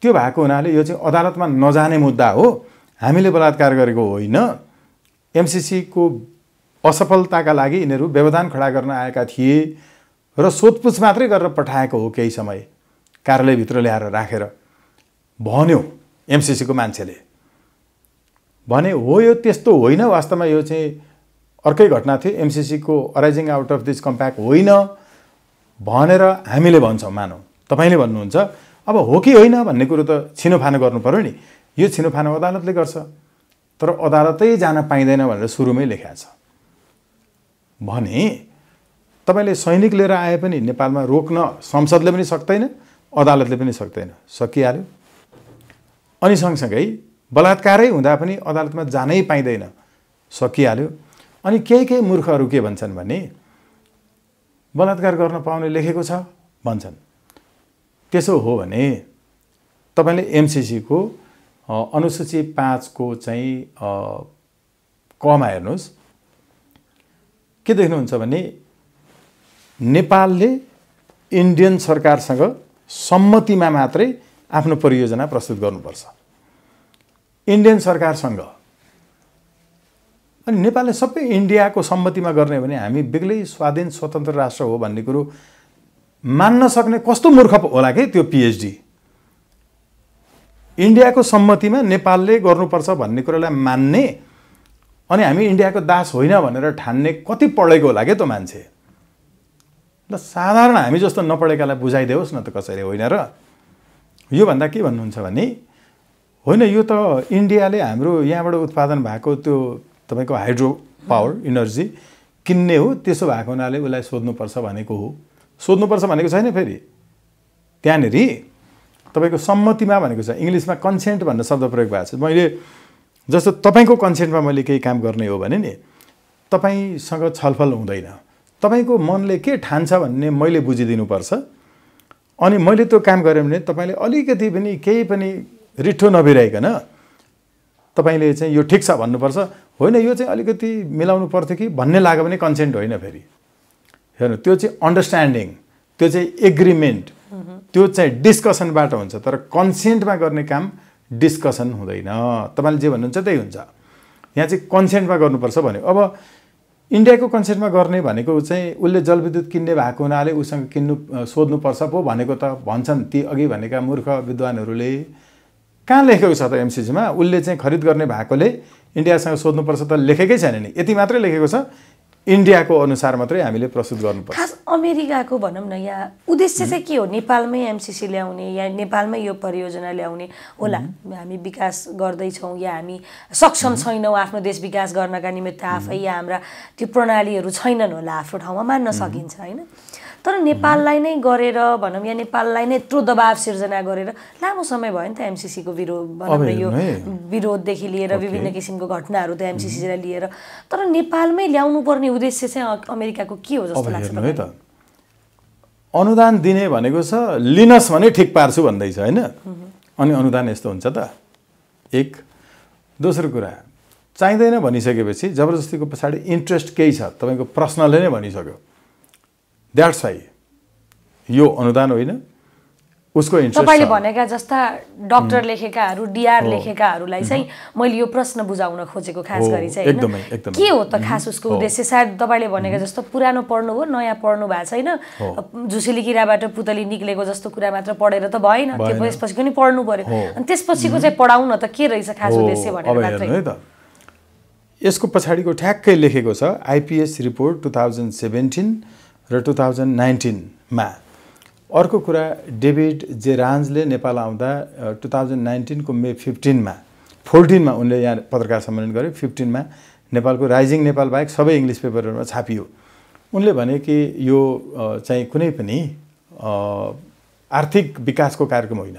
त्यो भएको हुनाले यो चाहिँ अदालतमा नजाने मुद्दा हो, हामीले बलात्कार गरेको होइन। एमसिसीको असफलताका लागि यिनीहरू व्यवधान खडा गर्न आएका थिए र सोधपुछ मात्रै गरेर पठाएको हो, केही समय कार्यालयभित्र ल्याएर राखेर भन्यो एमसिसीको मान्छेले। भने हो यो त्यस्तो होइन, वास्तवमा यो चाहिँ अर्कै घटना थियो, एमसिसीको अराइजिङ आउट अफ दिस कम्प्याक्ट होइन भनेर हामीले भन्छौँ। मानौँ तपाईँले भन्नुहुन्छ, अब हो कि होइन भन्ने कुरो त छिनोफानो गर्नु पर्यो नि। यो छिनोफानो अदालतले गर्छ, तर अदालतै जान पाइँदैन भनेर सुरुमै लेखेको छ भने तपाईँले सैनिक लिएर आए पनि नेपालमा रोक्न संसदले पनि सक्दैन, अदालतले पनि सक्दैन, सकिहाल्यो। अनि सँगसँगै बलात्कारै हुँदा पनि अदालतमा जानै पाइँदैन, सकिहाल्यो। अनि केही मूर्खहरू के भन्छन् भने बलात्कार गर्न पाउने लेखेको छ भन्छन्। त्यसो हो भने तपाईँले एमसिसीको अनुसूची 5 को चाहिँ कमा हेर्नुहोस् के देख्नुहुन्छ भने नेपालले इन्डियन सरकारसँग सम्मतिमा मात्रै आफ्नो परियोजना प्रस्तुत गर्नुपर्छ इन्डियन सरकारसँग अनि नेपालले सबै इन्डियाको सम्मतिमा गर्ने हो भने हामी बेग्लै स्वाधीन स्वतन्त्र राष्ट्र हो भन्ने कुरो मान्न सक्ने कस्तो मूर्ख होला के त्यो पीएचडी इन्डियाको सम्मतिमा नेपालले गर्नुपर्छ भन्ने कुरालाई मान्ने अनि हामी इन्डियाको दास होइन भनेर ठान्ने कति पढेको होला के त मान्छे ल साधारण हामी जस्तो नपढेकालाई बुझाइदेओस् न त कसैले होइन र यो भन्दा के भन्नुहुन्छ भने होइन यो त इन्डियाले हाम्रो यहाँबाट उत्पादन भएको त्यो तपाईको हाइड्रो पावर इनर्जी किन्ने हो त्यसो भएको हुनाले उसलाई सोध्नुपर्छ भनेको हो सोध्नुपर्छ भनेको छैन फेरि त्यहाँनेरि तपाईको सम्मतिमा भनेको छ इंग्लिशमा कन्सेन्ट भन्ने शब्द प्रयोग भएको छ मैले जस्तो तपाईको कन्सेन्टमा मैले केही काम गर्ने हो भने नि तपाईसँग छलफल हुँदैन तपाईको मनले के ठान्छ भन्ने मैले बुझिदिनु पर्छ अनि मैले त्यो काम गरे भने तपाईले अलिकति पनि केही पनि रिठो नबिराइकन तपाईले चाहिँ यो ठीक छ भन्नुपर्छ होइन यो चाहिँ अलिकति मिलाउनु पर्थ्यो कि भन्ने लाग्यो भने कन्सेन्ट होइन फेरि हेर्नु त्यो चाहिँ अन्डरस्ट्यान्डिङ त्यो चाहिँ एग्रिमेन्ट त्यो चाहिँ डिस्कसनबाट हुन्छ तर कन्सेन्टमा गर्ने काम डिस्कसन हुँदैन तपाईले जे भन्नुहुन्छ त्यही हुन्छ यहाँ चाहिँ कन्सेन्टमा गर्नुपर्छ भन्यो अब इन्डियाको कन्सेन्टमा गर्ने भनेको चाहिँ उसले जलविद्युत किन्ने भएको हुनाले उसँग किन्नु सोध्नुपर्छ पो भनेको त भन्छन् ती अघि भनेका मूर्ख विद्वानहरूले कहाँ लेखेको छ त एमसीसीमा उसले चाहिँ खरिद गर्ने भएकोले इन्डियासँग सोध्नुपर्छ त लेखेकै छैन नि यति मात्रै लेखेको छ इन्डियाको अनुसार मात्रै हामीले प्रस्तुत गर्नुपर्छ खास अमेरिकाको भनौँ न यहाँ उद्देश्य चाहिँ के हो नेपालमै एमसीसी ल्याउने या नेपालमै यो परियोजना ल्याउने होला हामी विकास गर्दैछौँ या हामी सक्षम छैनौँ आफ्नो देश विकास गर्नका निमित्त आफै या हाम्रा त्यो प्रणालीहरू छैनन् होला आफ्नो ठाउँमा मान्न सकिन्छ होइन तर नेपाललाई नै गरेर भनौँ या नेपाललाई नै यत्रो दबाव सिर्जना गरेर लामो समय भयो नि त एमसीसीको विरोध भनौँ न यो विरोधदेखि लिएर विभिन्न किसिमको घटनाहरू त एमसीसीलाई लिएर तर नेपालमै ल्याउनु पर्ने उद्देश्य चाहिँ अमेरिकाको के हो जस्तो लाग्छ है त अनुदान दिने भनेको छ लिनस् भने ठिक पार्छु भन्दैछ हैन अनि अनुदान यस्तो हुन्छ त एक दोस्रो कुरा चाहिँदैन भनिसकेपछि जबरजस्तीको पछाडि इन्ट्रेस्ट केही छ तपाईको प्रश्नले नै भनिसक्यो द्याट्स वाइ यो अनुदान होइन उसको इन्ट्रेस्ट तपाईले भनेका जस्ता डाक्टर लेखेकाहरू डीआर लेखेकाहरूलाई चाहिँ मैले यो प्रश्न बुझाउन खोजेको खास गरी चाहिँ एकदमै एकदमै के हो त खास उसको उद्देश्य सायद तपाईले भनेका जस्तो पुरानो पढ्नु हो नयाँ पढ्नु भएको छैन झुसिली किराबाट पुतली निक्लेको जस्तो कुरा मात्र पढेर त भएन त्यसपछि पनि पढ्नु पर्यो अनि त्यसपछिको चाहिँ पढाउन त के रहेछ खास उद्देश्य भनेर मात्रै है त यसको पछाडिको ठ्याक्कै लेखेको छ आइपीएस रिपोर्ट 2017 र 2019 मा अर्को कुरा डेभिड जेरान्जले नेपाल आउँदा 2019 को मे 14 मा 14 मा उनले यहाँ पत्रकार सम्मेलन गरे 15 मा नेपालको राइजिङ नेपाल बाहेक सबै इंग्लिश पेपरहरुमा छापियो उनले भने कि यो चाहिँ कुनै पनि आर्थिक विकासको कार्यक्रम होइन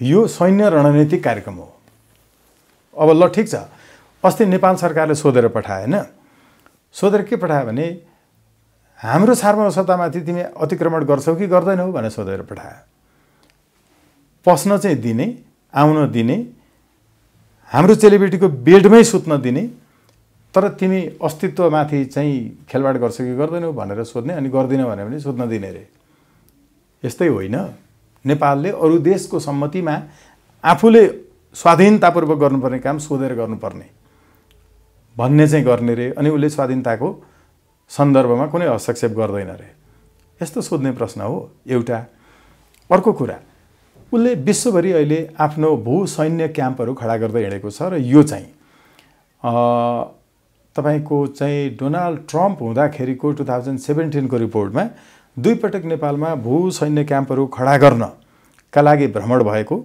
यो सैन्य रणनीतिक कार्यक्रम हो अब ल ठीक छ अस्ति नेपाल सरकारले सोधेर पठाए हैन सोधेर के पठायो भने हाम्रो सार्वभौमसत्तामाथि तिमी अतिक्रमण गर्छौ कि गर्दैनौ भनेर सोधेर पठायो पस्न चाहिँ दिने आउन दिने हाम्रो चेलीबेटीको बेडमै सुत्न दिने तर तिमी अस्तित्वमाथि चाहिँ खेलवाड गर्छौ कि गर्दैनौ भनेर सोध्ने अनि गर्दिन भने पनि सोध्न दिने रे यस्तै होइन नेपालले अरु देशको सम्मतिमा आफूले स्वाधीनतापूर्वक गर्नुपर्ने काम सोधेर गर्नुपर्ने भन्ने चाहिँ गर्ने रे अनि उले स्वाधीनताको सन्दर्भमा कुनै हस्तक्षेप गर्दैन रे यस्तो सोध्ने प्रश्न हो एउटा अर्को कुरा उले विश्वभरि अहिले आफ्नो भू सैन्य क्याम्पहरू खडा गर्दै हिँडेको छ र यो चाहिँ तपाईको चाहिँ डोनाल्ड ट्रम्प हुँदाखेरिको 2017 को रिपोर्टमा दुई पटक नेपालमा भू सैन्य क्याम्पहरू खडा गर्नका लागि भ्रमण भएको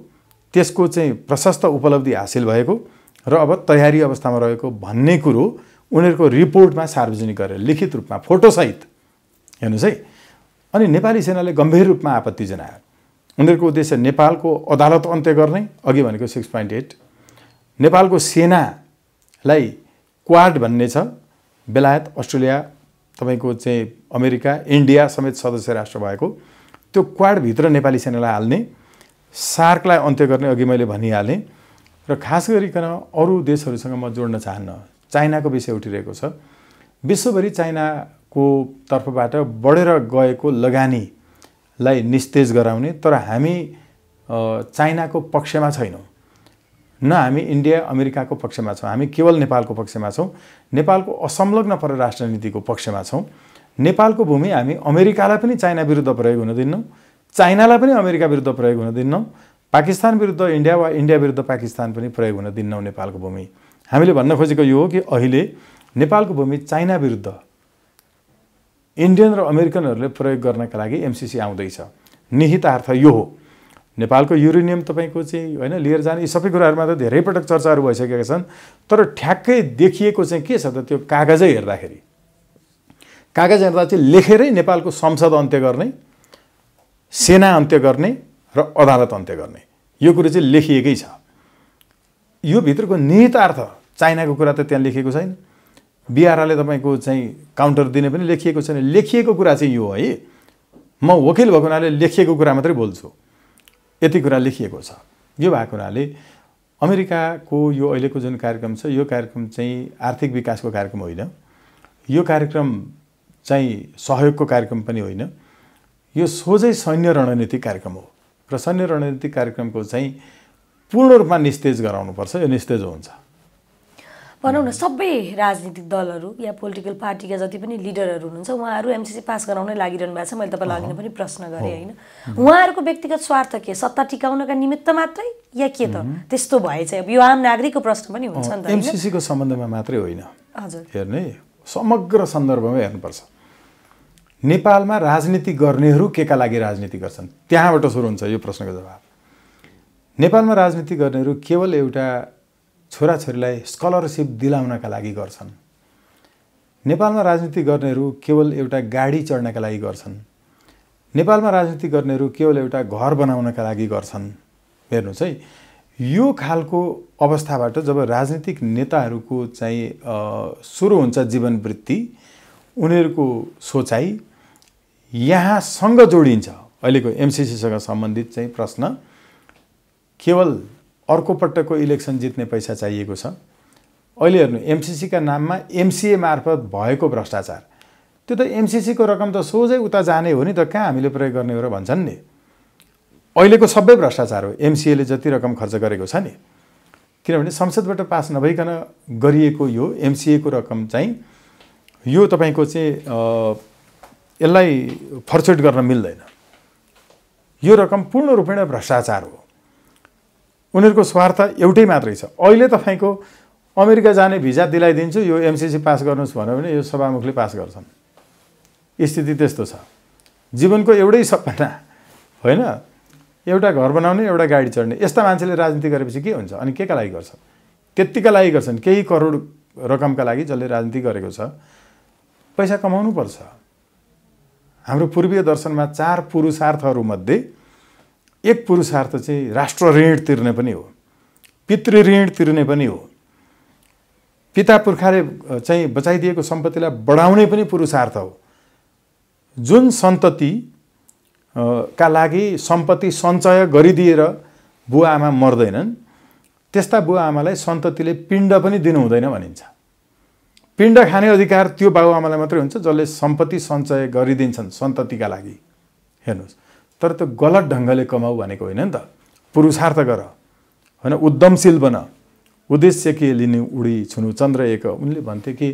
त्यसको चाहिँ प्रशस्त उपलब्धि हासिल भएको र अब तयारी अवस्थामा रहेको भन्ने कुरो उनीहरुको रिपोर्टमा सार्वजनिक गरेर लिखित रूपमा फोटो सहित हेर्नुस् है अनि नेपाली सेनाले गम्भीर रूपमा आपत्ति जनायो उनीहरुको उद्देश्य नेपालको अदालत अन्त्य गर्ने अघि भनेको 6.8 नेपालको सेनालाई क्वाड भन्ने छ बेलायत अस्ट्रेलिया तपाईको चाहिँ अमेरिका इन्डिया समेत सदस्य राष्ट्र भएको त्यो क्वाड भित्र नेपाली सेनालाई हाल्ने सार्कलाई अन्त्य गर्ने अघि मैले भनिहालेँ र खास गरिकन अरू देशहरूसँग म जोड्न चाहन्न। चाइनाको विषय उठिरहेको छ। विश्वभरि चाइनाको तर्फबाट बढेर गएको लगानीलाई निस्तेज गराउने, तर हामी चाइनाको पक्षमा छैनौँ, न हामी इन्डिया अमेरिकाको पक्षमा छौँ, हामी केवल नेपालको पक्षमा छौँ। नेपालको असंलग्न परराष्ट्र नीतिको पक्षमा छौँ। नेपालको भूमि हामी अमेरिकालाई पनि चाइना विरुद्ध प्रयोग हुन दिन्नौँ, चाइनालाई पनि अमेरिका विरुद्ध प्रयोग हुन दिन्नौँ, पाकिस्तान विरुद्ध इन्डिया वा इन्डिया विरुद्ध पाकिस्तान पनि प्रयोग हुन दिन्नौँ नेपालको भूमि। हामीले भन्न खोजेको यो हो कि अहिले नेपालको भूमि चाइना विरुद्ध इन्डियन र अमेरिकनहरूले प्रयोग गर्नका लागि एमसीसी आउँदैछ। निहितार्थ यो हो। नेपालको युरेनियम तपाईँको चाहिँ होइन लिएर जाने यी सबै कुराहरूमा त धेरै पटक चर्चाहरू भइसकेका छन्, तर ठ्याक्कै देखिएको चाहिँ के छ त त्यो कागजै हेर्दाखेरि, कागज हेर्दा चाहिँ लेखेरै नेपालको संसद अन्त्य गर्ने, सेना अन्त्य गर्ने र अदालत अन्त्य गर्ने यो कुरो चाहिँ लेखिएकै छ। यो भित्रको निहितार्थ चाइनाको कुरा त त्यहाँ लेखिएको छैन। बिआरआरले तपाईँको चाहिँ काउन्टर दिने पनि लेखिएको छैन। लेखिएको कुरा चाहिँ यो है, म वकिल भएको हुनाले लेखिएको कुरा मात्रै बोल्छु, यति कुरा लेखिएको छ। यो भएको हुनाले अमेरिकाको यो अहिलेको जुन कार्यक्रम छ यो कार्यक्रम चाहिँ आर्थिक विकासको कार्यक्रम होइन, यो कार्यक्रम चाहिँ सहयोगको कार्यक्रम पनि होइन, यो सोझै सैन्य रणनीतिक कार्यक्रम हो र सैन्य रणनीतिक कार्यक्रमको चाहिँ पूर्ण रूपमा निस्तेज गराउनुपर्छ। यो निस्तेज हुन्छ। भनौँ न सबै राजनीतिक दलहरू या पोलिटिकल पार्टीका जति पनि लिडरहरू हुनुहुन्छ उहाँहरू एमसीसी पास गराउनै लागिरहनु भएको छ। मैले तपाईँलाई अघि पनि प्रश्न गरेँ होइन, उहाँहरूको व्यक्तिगत स्वार्थ के, सत्ता टिकाउनका निमित्त मात्रै या के त त्यस्तो भए चाहिँ अब यो आम नागरिकको प्रश्न पनि हुन्छ नि त। एमसीसीको सम्बन्धमा मात्रै होइन, हजुर हेर्ने समग्र सन्दर्भमा हेर्नुपर्छ। नेपालमा राजनीति गर्नेहरू केका लागि राजनीति गर्छन्, त्यहाँबाट सुरु हुन्छ यो प्रश्नको जवाब। नेपालमा राजनीति गर्नेहरू केवल एउटा छोराछोरीलाई स्कलरसिप दिलाउनका लागि गर्छन्। नेपालमा राजनीति गर्नेहरू केवल एउटा गाडी चढ्नका लागि गर्छन्। नेपालमा राजनीति गर्नेहरू केवल एउटा घर बनाउनका लागि गर्छन्। हेर्नुहोस् है, यो खालको अवस्थाबाट जब राजनीतिक नेताहरूको चाहिँ सुरु हुन्छ जीवनवृत्ति, उनीहरूको सोचाइ यहाँसँग जोडिन्छ। अहिलेको एमसीसीसँग सम्बन्धित चाहिँ प्रश्न केवल अर्को पटकको इलेक्सन जित्ने पैसा चाहिएको छ। अहिले हेर्नु एमसीसीका नाममा एमसीए मार्फत भएको भ्रष्टाचार, त्यो त एमसीसीको रकम त सोझै उता जाने हो नि त, कहाँ हामीले प्रयोग गर्ने हो र भन्छन् नि। अहिलेको सबै भ्रष्टाचार हो एमसीएले जति रकम खर्च गरेको छ नि, किनभने संसदबाट पास नभइकन गरिएको यो एमसीएको रकम चाहिँ यो तपाईँको चाहिँ यसलाई फर्चुट गर्न मिल्दैन। यो रकम पूर्ण रूपेण भ्रष्टाचार हो। उनीहरूको स्वार्थ एउटै मात्रै छ। अहिले तपाईँको अमेरिका जाने भिजा दिलाइदिन्छु, यो एमसीसी पास गर्नुहोस् भन्यो भने यो सभामुखले पास गर्छन्। स्थिति त्यस्तो छ। जीवनको एउटै सपना होइन, एउटा घर बनाउने, एउटा गाडी चढ्ने, यस्ता मान्छेले राजनीति गरेपछि के हुन्छ? अनि के का लागि गर्छन्? त्यत्तिका लागि गर्छन्, केही करोड रकमका लागि जसले राजनीति गरेको छ। पैसा कमाउनु पर्छ। हाम्रो पूर्वीय दर्शनमा 4 पुरुषार्थहरूमध्ये एक पुरुषार्थ चाहिँ राष्ट्र ऋण तिर्ने पनि हो, पितृ ऋण तिर्ने पनि हो, पिता पुर्खाले चाहिँ बचाइदिएको सम्पत्तिलाई बढाउने पनि पुरुषार्थ हो। जुन सन्तति का लागि सम्पत्ति सञ्चय गरिदिएर बुवा आमा मर्दैनन्, त्यस्ता बुवा आमालाई सन्ततिले पिण्ड पनि दिनु हुँदैन भनिन्छ। पिण्ड खाने अधिकार त्यो बाबुआमालाई मात्रै हुन्छ जसले सम्पत्ति सञ्चय गरिदिन्छन् सन्ततिका लागि। हेर्नुहोस्, तर त्यो गलत ढङ्गले कमाऊ भनेको होइन नि त। पुरुषार्थ गर होइन, उद्यमशील बन। उद्देश्य के लिने उडी छुनु चन्द्र एक। उनले भन्थे कि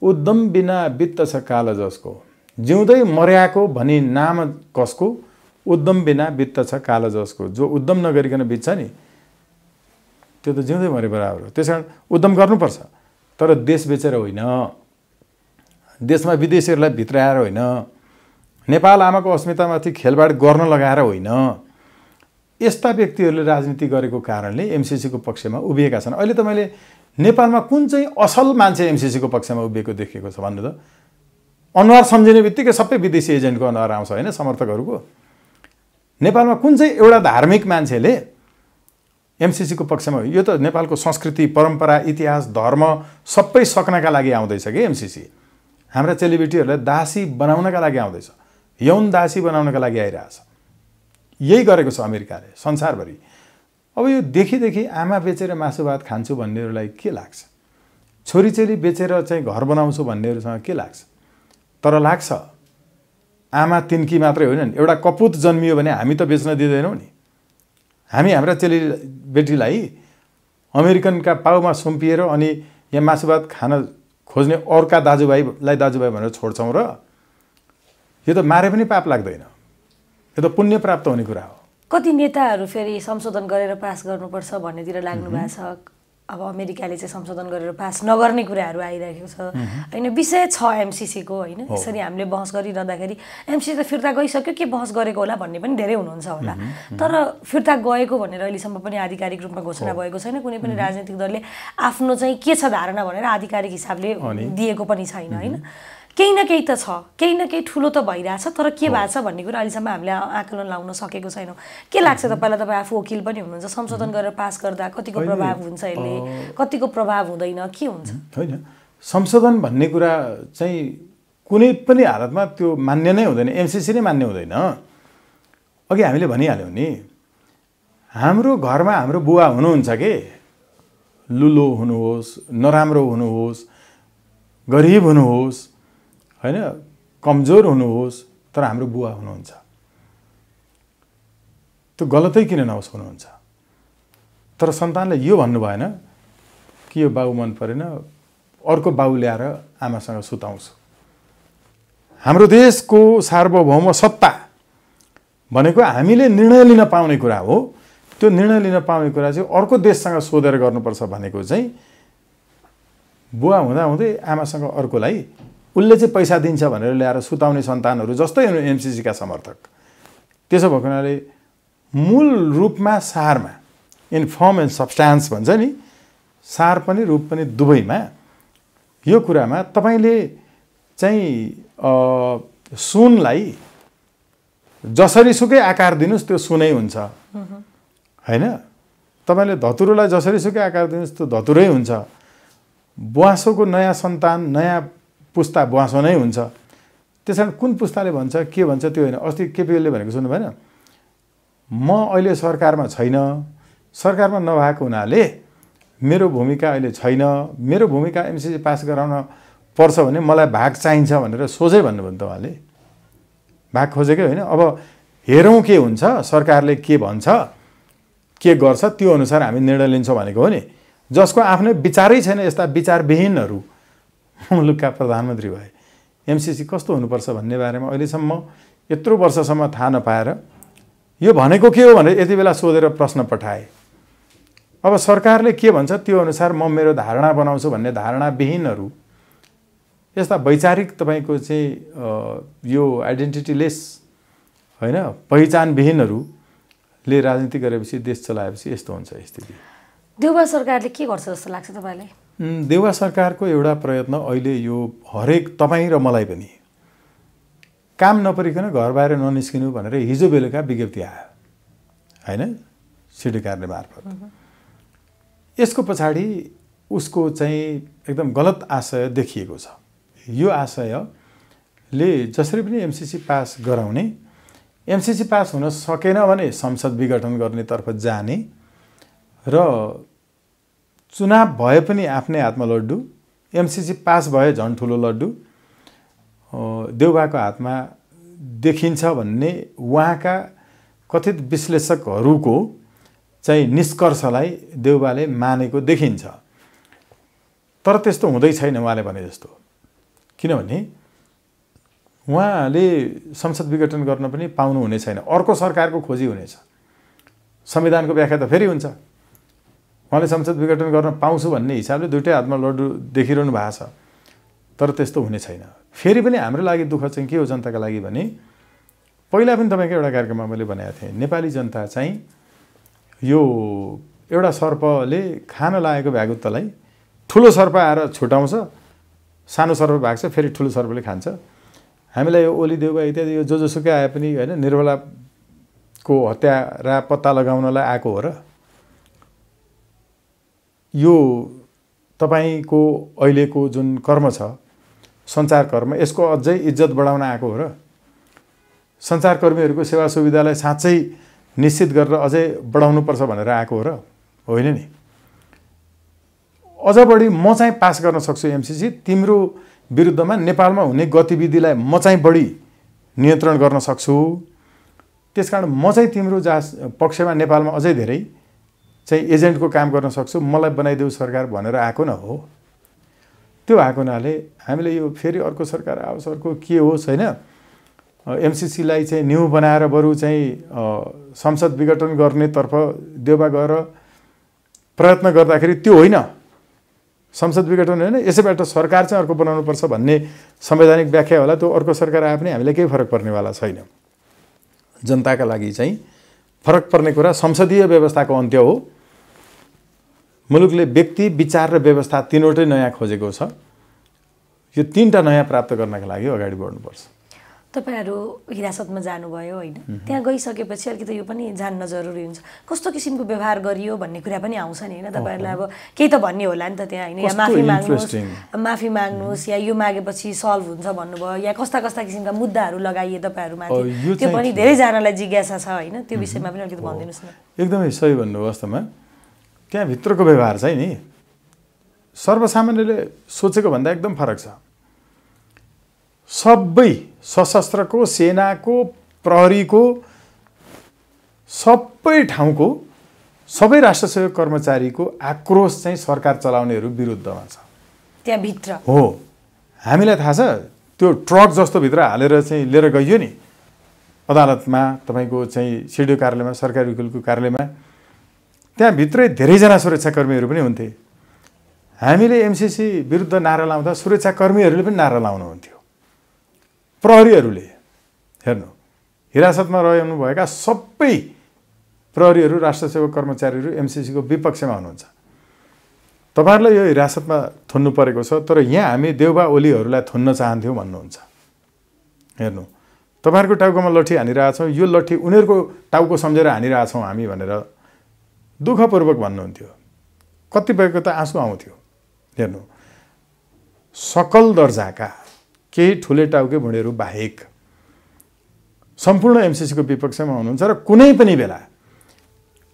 उद्यम बिना वित्त छ काल जसको, जिउँदै मर्याको भनी नाम कसको, उद्यम बिना वित्त छ काल जसको। जो उद्यम नगरिकन बित्छ नि त्यो त जिउँदै मरे बराबर हो। त्यसकारण उद्यम गर्नुपर्छ, तर देश बेचेर होइन, देशमा विदेशीहरूलाई भित्राएर होइन, नेपाल आमाको अस्मितामाथि खेलबाड गर्न लगाएर होइन। यस्ता व्यक्तिहरूले राजनीति गरेको कारणले एमसीसीको पक्षमा उभिएका छन्। अहिले त मैले नेपालमा कुन चाहिँ असल मान्छे एमसीसीको पक्षमा उभिएको देखेको छ भन्नु त? अनुहार सम्झिने बित्तिकै सबै विदेशी एजेन्टको अनुहार आउँछ होइन, समर्थकहरूको। नेपालमा कुन चाहिँ एउटा धार्मिक मान्छेले एमसीसीको पक्षमा? यो त नेपालको संस्कृति, परम्परा, इतिहास, धर्म सबै सक्नका लागि आउँदैछ कि एमसीसी। हाम्रा चेलीबेटीहरूलाई दासी बनाउनका लागि आउँदैछ, यौन दासी बनाउनका लागि आइरहेछ। यही गरेको छ अमेरिकाले संसारभरि। अब यो देखि आमा बेचेर मासु भात खान्छु भन्नेहरूलाई के लाग्छ, छोरीचेली बेचेर चाहिँ घर बनाउँछु भन्नेहरूसँग के लाग्छ? तर लाग्छ आमा तिनकी मात्रै होइन नि, एउटा कपुत जन्मियो भने हामी त बेच्न दिँदैनौँ नि। हामी हाम्रा चेली बेटीलाई अमेरिकनका पाउमा सुम्पिएर अनि यहाँ मासु भात खान खोज्ने अर्का दाजुभाइलाई दाजुभाइ भनेर छोड्छौँ र? यो त मारे पनि पाप लाग्दैन, यो त पुण्य प्राप्त हुने कुरा हो। कति नेताहरू फेरि संशोधन गरेर पास गर्नुपर्छ भन्नेतिर लाग्नु भएको छ। अब अमेरिकाले चाहिँ संशोधन गरेर पास नगर्ने कुराहरू आइरहेको छ होइन। विषय छ एमसिसीको होइन। यसरी हामीले बहस गरिरहँदाखेरि एमसिसी त फिर्ता गइसक्यो, के बहस गरेको होला भन्ने पनि धेरै हुनुहुन्छ होला। तर फिर्ता गएको भनेर अहिलेसम्म पनि आधिकारिक रूपमा घोषणा भएको छैन। कुनै पनि राजनीतिक दलले आफ्नो चाहिँ के छ धारणा भनेर आधिकारिक हिसाबले दिएको पनि छैन होइन। केही न केही त छ, केही न केही ठुलो त भइरहेछ, तर के भएको छ भन्ने कुरा अहिलेसम्म हामीले आकलन लाउन सकेको छैनौँ। के लाग्छ तपाईँलाई? तपाईँ आफू वकिल पनि हुनुहुन्छ, संशोधन गरेर पास गर्दा कतिको प्रभाव हुन्छ यसले, कतिको प्रभाव हुँदैन, के हुन्छ? होइन, संशोधन भन्ने कुरा चाहिँ कुनै पनि हालतमा त्यो मान्य नै हुँदैन, एमसिसी नै मान्य हुँदैन। अघि हामीले भनिहाल्यौँ नि, हाम्रो घरमा हाम्रो बुवा हुनुहुन्छ के, लुलो हुनुहोस्, नराम्रो हुनुहोस्, गरिब हुनुहोस् होइन, कमजोर हुनुहोस्, तर हाम्रो बुवा हुनुहुन्छ। त्यो गलतै किन नहोस् हुनुहुन्छ। तर सन्तानले यो भन्नु भएन कि यो बाउ मन परेन, अर्को बाउ ल्याएर आमासँग सुताउँछु। हाम्रो देशको सार्वभौम सत्ता भनेको हामीले निर्णय लिन पाउने कुरा हो। त्यो निर्णय लिन पाउने कुरा चाहिँ अर्को देशसँग सोधेर गर्नुपर्छ भनेको चाहिँ बुवा हुँदाहुँदै आमासँग अर्कोलाई उसले चाहिँ पैसा दिन्छ भनेर ल्याएर सुताउने सन्तानहरू जस्तै हुनु एमसिसीका समर्थक। त्यसो भएको हुनाले मूल रूपमा सारमा, इन फर्म एन्ड सब्स्टान्स भन्छ नि, सार पनि रूप पनि दुवैमा यो कुरामा तपाईँले चाहिँ सुनलाई जसरी सुकै आकार दिनुहोस् त्यो सुनै हुन्छ होइन। तपाईँले धतुरोलाई जसरी सुकै आकार दिनुहोस् त्यो धतुरै हुन्छ। ब्वाँसोको नयाँ सन्तान, नयाँ पुस्ता ब्वाँसो नै हुन्छ। त्यस कारण कुन पुस्ताले भन्छ के भन्छ त्यो होइन। अस्ति केपीओलले भनेको सुन्नु भएन, म अहिले सरकारमा छैन, सरकारमा नभएको हुनाले मेरो भूमिका अहिले छैन, मेरो भूमिका एमसिसी पास गराउन पर्छ भने मलाई भाग चाहिन्छ भनेर सोझै भन्नुभयो नि त उहाँले। भाग खोजेकै होइन। अब हेरौँ के हुन्छ, सरकारले के भन्छ, के गर्छ, त्यो अनुसार हामी निर्णय लिन्छौँ भनेको हो नि। जसको आफ्नै विचारै छैन, यस्ता विचारविहीनहरू मुलुकका प्रधानमन्त्री भए, एमसिसी कस्तो हुनुपर्छ भन्ने बारेमा अहिलेसम्म यत्रो वर्षसम्म थाहा नपाएर यो भनेको के हो भनेर यति बेला सोधेर प्रश्न पठाए। अब सरकारले के भन्छ त्यो अनुसार म मेरो धारणा बनाउँछु भन्ने धारणाविहीनहरू, यस्ता वैचारिक तपाईँको चाहिँ यो आइडेन्टिटीलेस होइन, पहिचानविहीनहरूले राजनीति गरेपछि देश चलाएपछि यस्तो हुन्छ स्थिति। देउबा सरकारले के गर्छ जस्तो लाग्छ तपाईँलाई? देउबा सरकारको एउटा प्रयत्न अहिले यो हरेक तपाईँ र मलाई पनि काम नपरिकन घर बाहिर ननिस्किनु भनेर हिजो बेलुका विज्ञप्ति आयो होइन, सिडी कार्यालय मार्फत। यसको पछाडि उसको चाहिँ एकदम गलत आशय देखिएको छ। यो आशयले जसरी पनि एमसिसी पास गराउने, एमसिसी पास हुन सकेन भने संसद विघटन गर्नेतर्फ जाने र चुनाव भए पनि आफ्नै हातमा लड्डु, एमसिसी पास भए झन् ठुलो लड्डु देउबाको हातमा देखिन्छ भन्ने उहाँका कथित विश्लेषकहरूको चाहिँ निष्कर्षलाई देउबाले मानेको देखिन्छ। तर त्यस्तो हुँदै छैन उहाँले भने जस्तो। किनभने उहाँले संसद विघटन गर्न पनि पाउनुहुने छैन, अर्को सरकारको खोजी हुनेछ। संविधानको व्याख्या त फेरि हुन्छ। उहाँले संसद विघटन गर्न पाउँछु भन्ने हिसाबले दुइटै हातमा लड्डु देखिरहनु भएको छ, तर त्यस्तो हुने छैन। फेरि पनि हाम्रो लागि दुःख चाहिँ के हो जनताका लागि भने, पहिला पनि तपाईँको एउटा कार्यक्रममा मैले भनेको थिएँ, नेपाली जनता चाहिँ यो एउटा सर्पले खान लागेको भ्यागुत्तलाई ठुलो सर्प आएर छुटाउँछ, सानो सर्प भाग्छ, फेरि ठुलो सर्पले खान्छ। हामीलाई यो ओली देउबा इत्यादि यो जोसुकै आए पनि होइन, निर्मलाको हत्यारा पत्ता लगाउनलाई आएको हो र? यो तपाईँको अहिलेको जुन कर्म छ, सञ्चार कर्म, यसको अझै इज्जत बढाउन आएको हो र? सञ्चारकर्मीहरूको सेवा सुविधालाई साँच्चै निश्चित गरेर अझै बढाउनुपर्छ भनेर आएको हो र होइन नि। अझ बढी म चाहिँ पास गर्न सक्छु एमसीसी, तिम्रो विरुद्धमा नेपालमा हुने गतिविधिलाई म चाहिँ बढी नियन्त्रण गर्न सक्छु, त्यसकारण म चाहिँ तिम्रो पक्षमा नेपालमा अझै धेरै चाहिँ एजेन्टको काम गर्न सक्छु, मलाई बनाइदेऊ सरकार भनेर आएको न हो। त्यो आएको हुनाले हामीले यो फेरि अर्को सरकार आओस् अर्को के होस् होइन, एमसीसीलाई चाहिँ न्यू बनाएर बरु चाहिँ संसद विघटन गर्नेतर्फ देउबा गएर प्रयत्न गर्दाखेरि त्यो होइन, संसद विघटन होइन, यसैबाट सरकार चाहिँ अर्को बनाउनुपर्छ भन्ने संवैधानिक व्याख्या होला। त्यो अर्को सरकार आए पनि हामीलाई केही फरक पर्नेवाला छैन। जनताका लागि चाहिँ फरक पर्ने कुरा संसदीय व्यवस्थाको अन्त्य हो। मुलुकले व्यक्ति, विचार र व्यवस्था तीनवटै नयाँ खोजेको छ। यो तीनटा नयाँ प्राप्त गर्नका लागि अगाडि बढ्नुपर्छ। तपाईहरु हिरासतमा जानुभयो होइन, त्यहाँ गइसकेपछि अलिकति यो पनि जान्न जरुरी हुन्छ कस्तो किसिमको व्यवहार गरियो भन्ने कुरा पनि आउँछ नि होइन। तपाईहरुलाई अब केही त भन्ने होला नि त त्यहाँ होइन, या माफी माग्नुहोस् या यो मागेपछि सल्भ हुन्छ भन्नुभयो, या कस्ता कस्ता किसिमका मुद्दाहरू लगाइए तपाईहरुमाथि, त्यो पनि धेरैजनालाई जिज्ञासा छ होइन, त्यो विषयमा पनि अलिकति भनिदिनुस् न। एकदमै सही भन्नु वास्तवमा। त्यहाँ भित्रको व्यवहार चाहिँ नि सर्वसामान्यले सोचेको भन्दा एकदम फरक छ। सबै सशस्त्रको, सेनाको, प्रहरीको, सबै ठाउँको सबै राष्ट्र सेवक कर्मचारीको आक्रोश चाहिँ सरकार चलाउनेहरू विरुद्धमा छ त्यहाँ भित्र हो। हामीलाई थाहा छ त्यो ट्रक जस्तो भित्र हालेर चाहिँ लिएर गइयो नि अदालतमा, तपाईको चाहिँ सिडिओ कार्यालयमा, सरकारी वकिलको कार्यालयमा, त्यहाँ भित्रै धेरैजना सुरक्षाकर्मीहरू पनि हुन्थे। हामीले एमसीसी विरुद्ध नारा लाउँदा सुरक्षाकर्मीहरूले पनि नारा लाउनुहुन्थ्यो। प्रहरीहरूले हेर्नु, हिरासतमा रहनुभएका सबै प्रहरीहरू, राष्ट्र सेवक कर्मचारीहरू एमसीसीको विपक्षमा हुनुहुन्छ। तपाईहरुलाई यो हिरासतमा थुन्नु परेको छ, तर यहाँ हामी देउबा ओलीहरूलाई थुन्न चाहन्थ्यौँ भन्नुहुन्छ। हेर्नु, तपाईहरुको टाउकोमा लट्ठी हानिरहेछौँ, यो लट्ठी उनीहरूको टाउको सम्झेर हानिरहेछौँ हामी भनेर दुःखपूर्वक भन्नुहुन्थ्यो। कतिपयको त आँसु आउँथ्यो। हेर्नु, सकल दर्जाका केही ठुले टाउके भुँडीहरू बाहेक सम्पूर्ण एमसीसीको विपक्षमा हुनुहुन्छ र कुनै पनि बेला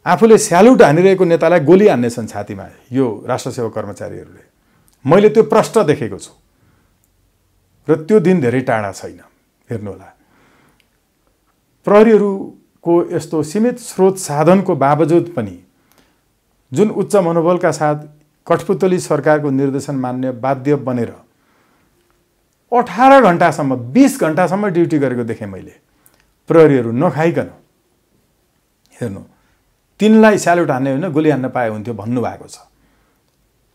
आफूले स्यालुट हानिरहेको नेतालाई गोली हान्नेछन् छातीमा यो राष्ट्र सेवक कर्मचारीहरूले। मैले त्यो प्रष्ट देखेको छु र त्यो दिन धेरै टाढा छैन। हेर्नुहोला, प्रहरीहरूको यस्तो सीमित स्रोत साधनको बावजुद पनि जुन उच्च मनोबलका साथ कठपुतली सरकारको निर्देशन मान्ने बाध्य बनेर 18 घण्टासम्म 20 घण्टासम्म ड्युटी गरेको देखेँ मैले। प्रहरीहरू नखाइकन। हेर्नु, तिनलाई स्यालुट हान्ने होइन गोली हान्न पाए हुन्थ्यो भन्नुभएको छ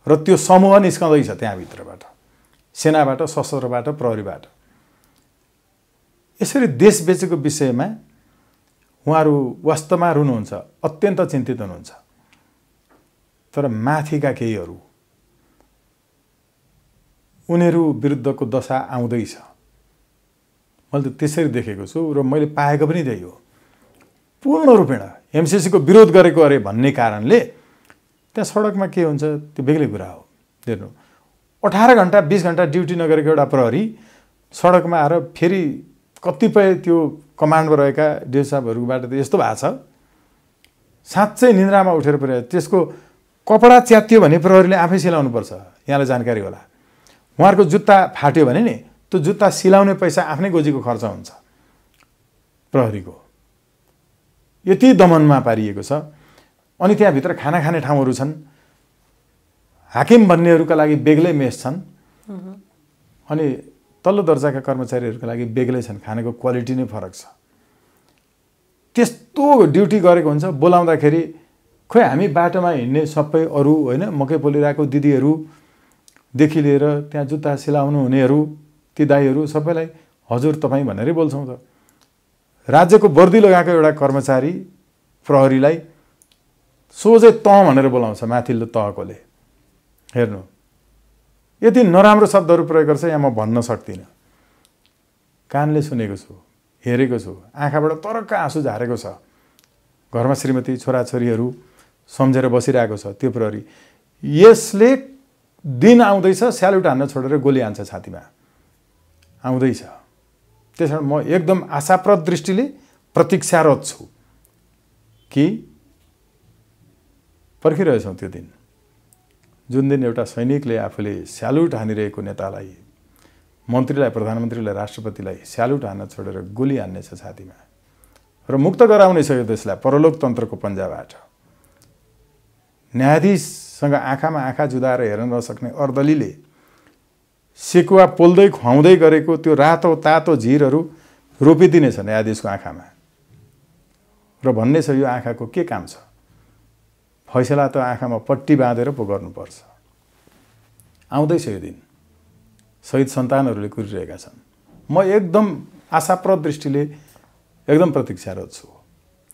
र त्यो समूह निस्कँदैछ त्यहाँभित्रबाट, सेनाबाट, सशस्त्रबाट, प्रहरीबाट। यसरी देश बेचेको विषयमा उहाँहरू वास्तवमा रुनुहुन्छ, अत्यन्त चिन्तित हुनुहुन्छ। तर माथिका केहीहरू उनीहरू विरुद्धको दशा आउँदैछ। मैले त त्यसरी देखेको छु र मैले पाएको पनि त्यही हो। पूर्ण रूपेण एमसीसीको विरोध गरेको अरे भन्ने कारणले त्यहाँ सडकमा के हुन्छ त्यो बेग्लै कुरा हो। हेर्नु, 18 घण्टा 20 घण्टा ड्युटी नगरेको एउटा प्रहरी सडकमा आएर फेरि कतिपय त्यो कमान्डमा रहेका डिओ साहबहरूबाट त यस्तो भएको छ, साँच्चै निन्द्रामा उठेर पऱ्यो। त्यसको कपडा च्यात्यो भने प्रहरीले आफै सिलाउनुपर्छ। यहाँलाई जानकारी होला, उहाँहरूको जुत्ता फाट्यो भने नि त्यो जुत्ता सिलाउने पैसा आफ्नै गोजीको खर्च हुन्छ प्रहरीको। यति दमनमा पारिएको छ। अनि त्यहाँभित्र खाना खाने ठाउँहरू छन्, हाकिम भन्नेहरूका लागि बेग्लै मेस छन्, अनि तल्लो दर्जाका कर्मचारीहरूका लागि बेग्लै छन्। खानेको क्वालिटी नै फरक छ। त्यस्तो ड्युटी गरेको हुन्छ। बोलाउँदाखेरि खोइ हामी बाटोमा हिँड्ने सबै अरू होइन, मकै पोलिरहेको दिदीहरूदेखि लिएर त्यहाँ जुत्ता सिलाउनु हुनेहरू, ती दाईहरू सबैलाई हजुर तपाईँ भनेरै बोल्छौँ त। राज्यको वर्दी लगाएको एउटा कर्मचारी प्रहरीलाई सोझै तँ भनेर बोलाउँछ माथिल्लो तहकोले। हेर्नु, यति नराम्रो शब्दहरू प्रयोग गर्छ यहाँ म भन्न सक्दिनँ। कानले सुनेको छु, हेरेको छु, आँखाबाट तरक्क आँसु झारेको छ। घरमा श्रीमती छोराछोरीहरू सम्झेर बसिरहेको छ त्यो प्रहरी। यसले दिन आउँदैछ स्यालुट हान्न छोडेर गोली हान्छ छातीमा, आउँदैछ। त्यसकारण म एकदम आशाप्रद दृष्टिले प्रतीक्षारत छु कि पर्खिरहेछौँ त्यो दिन, जुन दिन एउटा सैनिकले आफूले स्यालुट हानिरहेको नेतालाई, मन्त्रीलाई, प्रधानमन्त्रीलाई, राष्ट्रपतिलाई स्यालुट हान्न छोडेर गोली हान्नेछ छातीमा र मुक्त गराउनेछ यो देशलाई परलोकतन्त्रको पन्जाबाट। न्यायाधीशसँग आँखामा आँखा जुदाएर हेर्न नसक्ने अर्दलीले सेकुवा पोल्दै खुवाउँदै गरेको त्यो रातो तातो झिरहरू रोपिदिनेछ न्यायाधीशको आँखामा र भन्ने छ यो आँखाको के काम छ, फैसला त आँखामा पट्टी बाँधेर पो गर्नुपर्छ। आउँदैछ यो दिन, शहीद सन्तानहरूले कुरिरहेका छन्। म एकदम आशाप्रद दृष्टिले एकदम प्रतीक्षारत छु।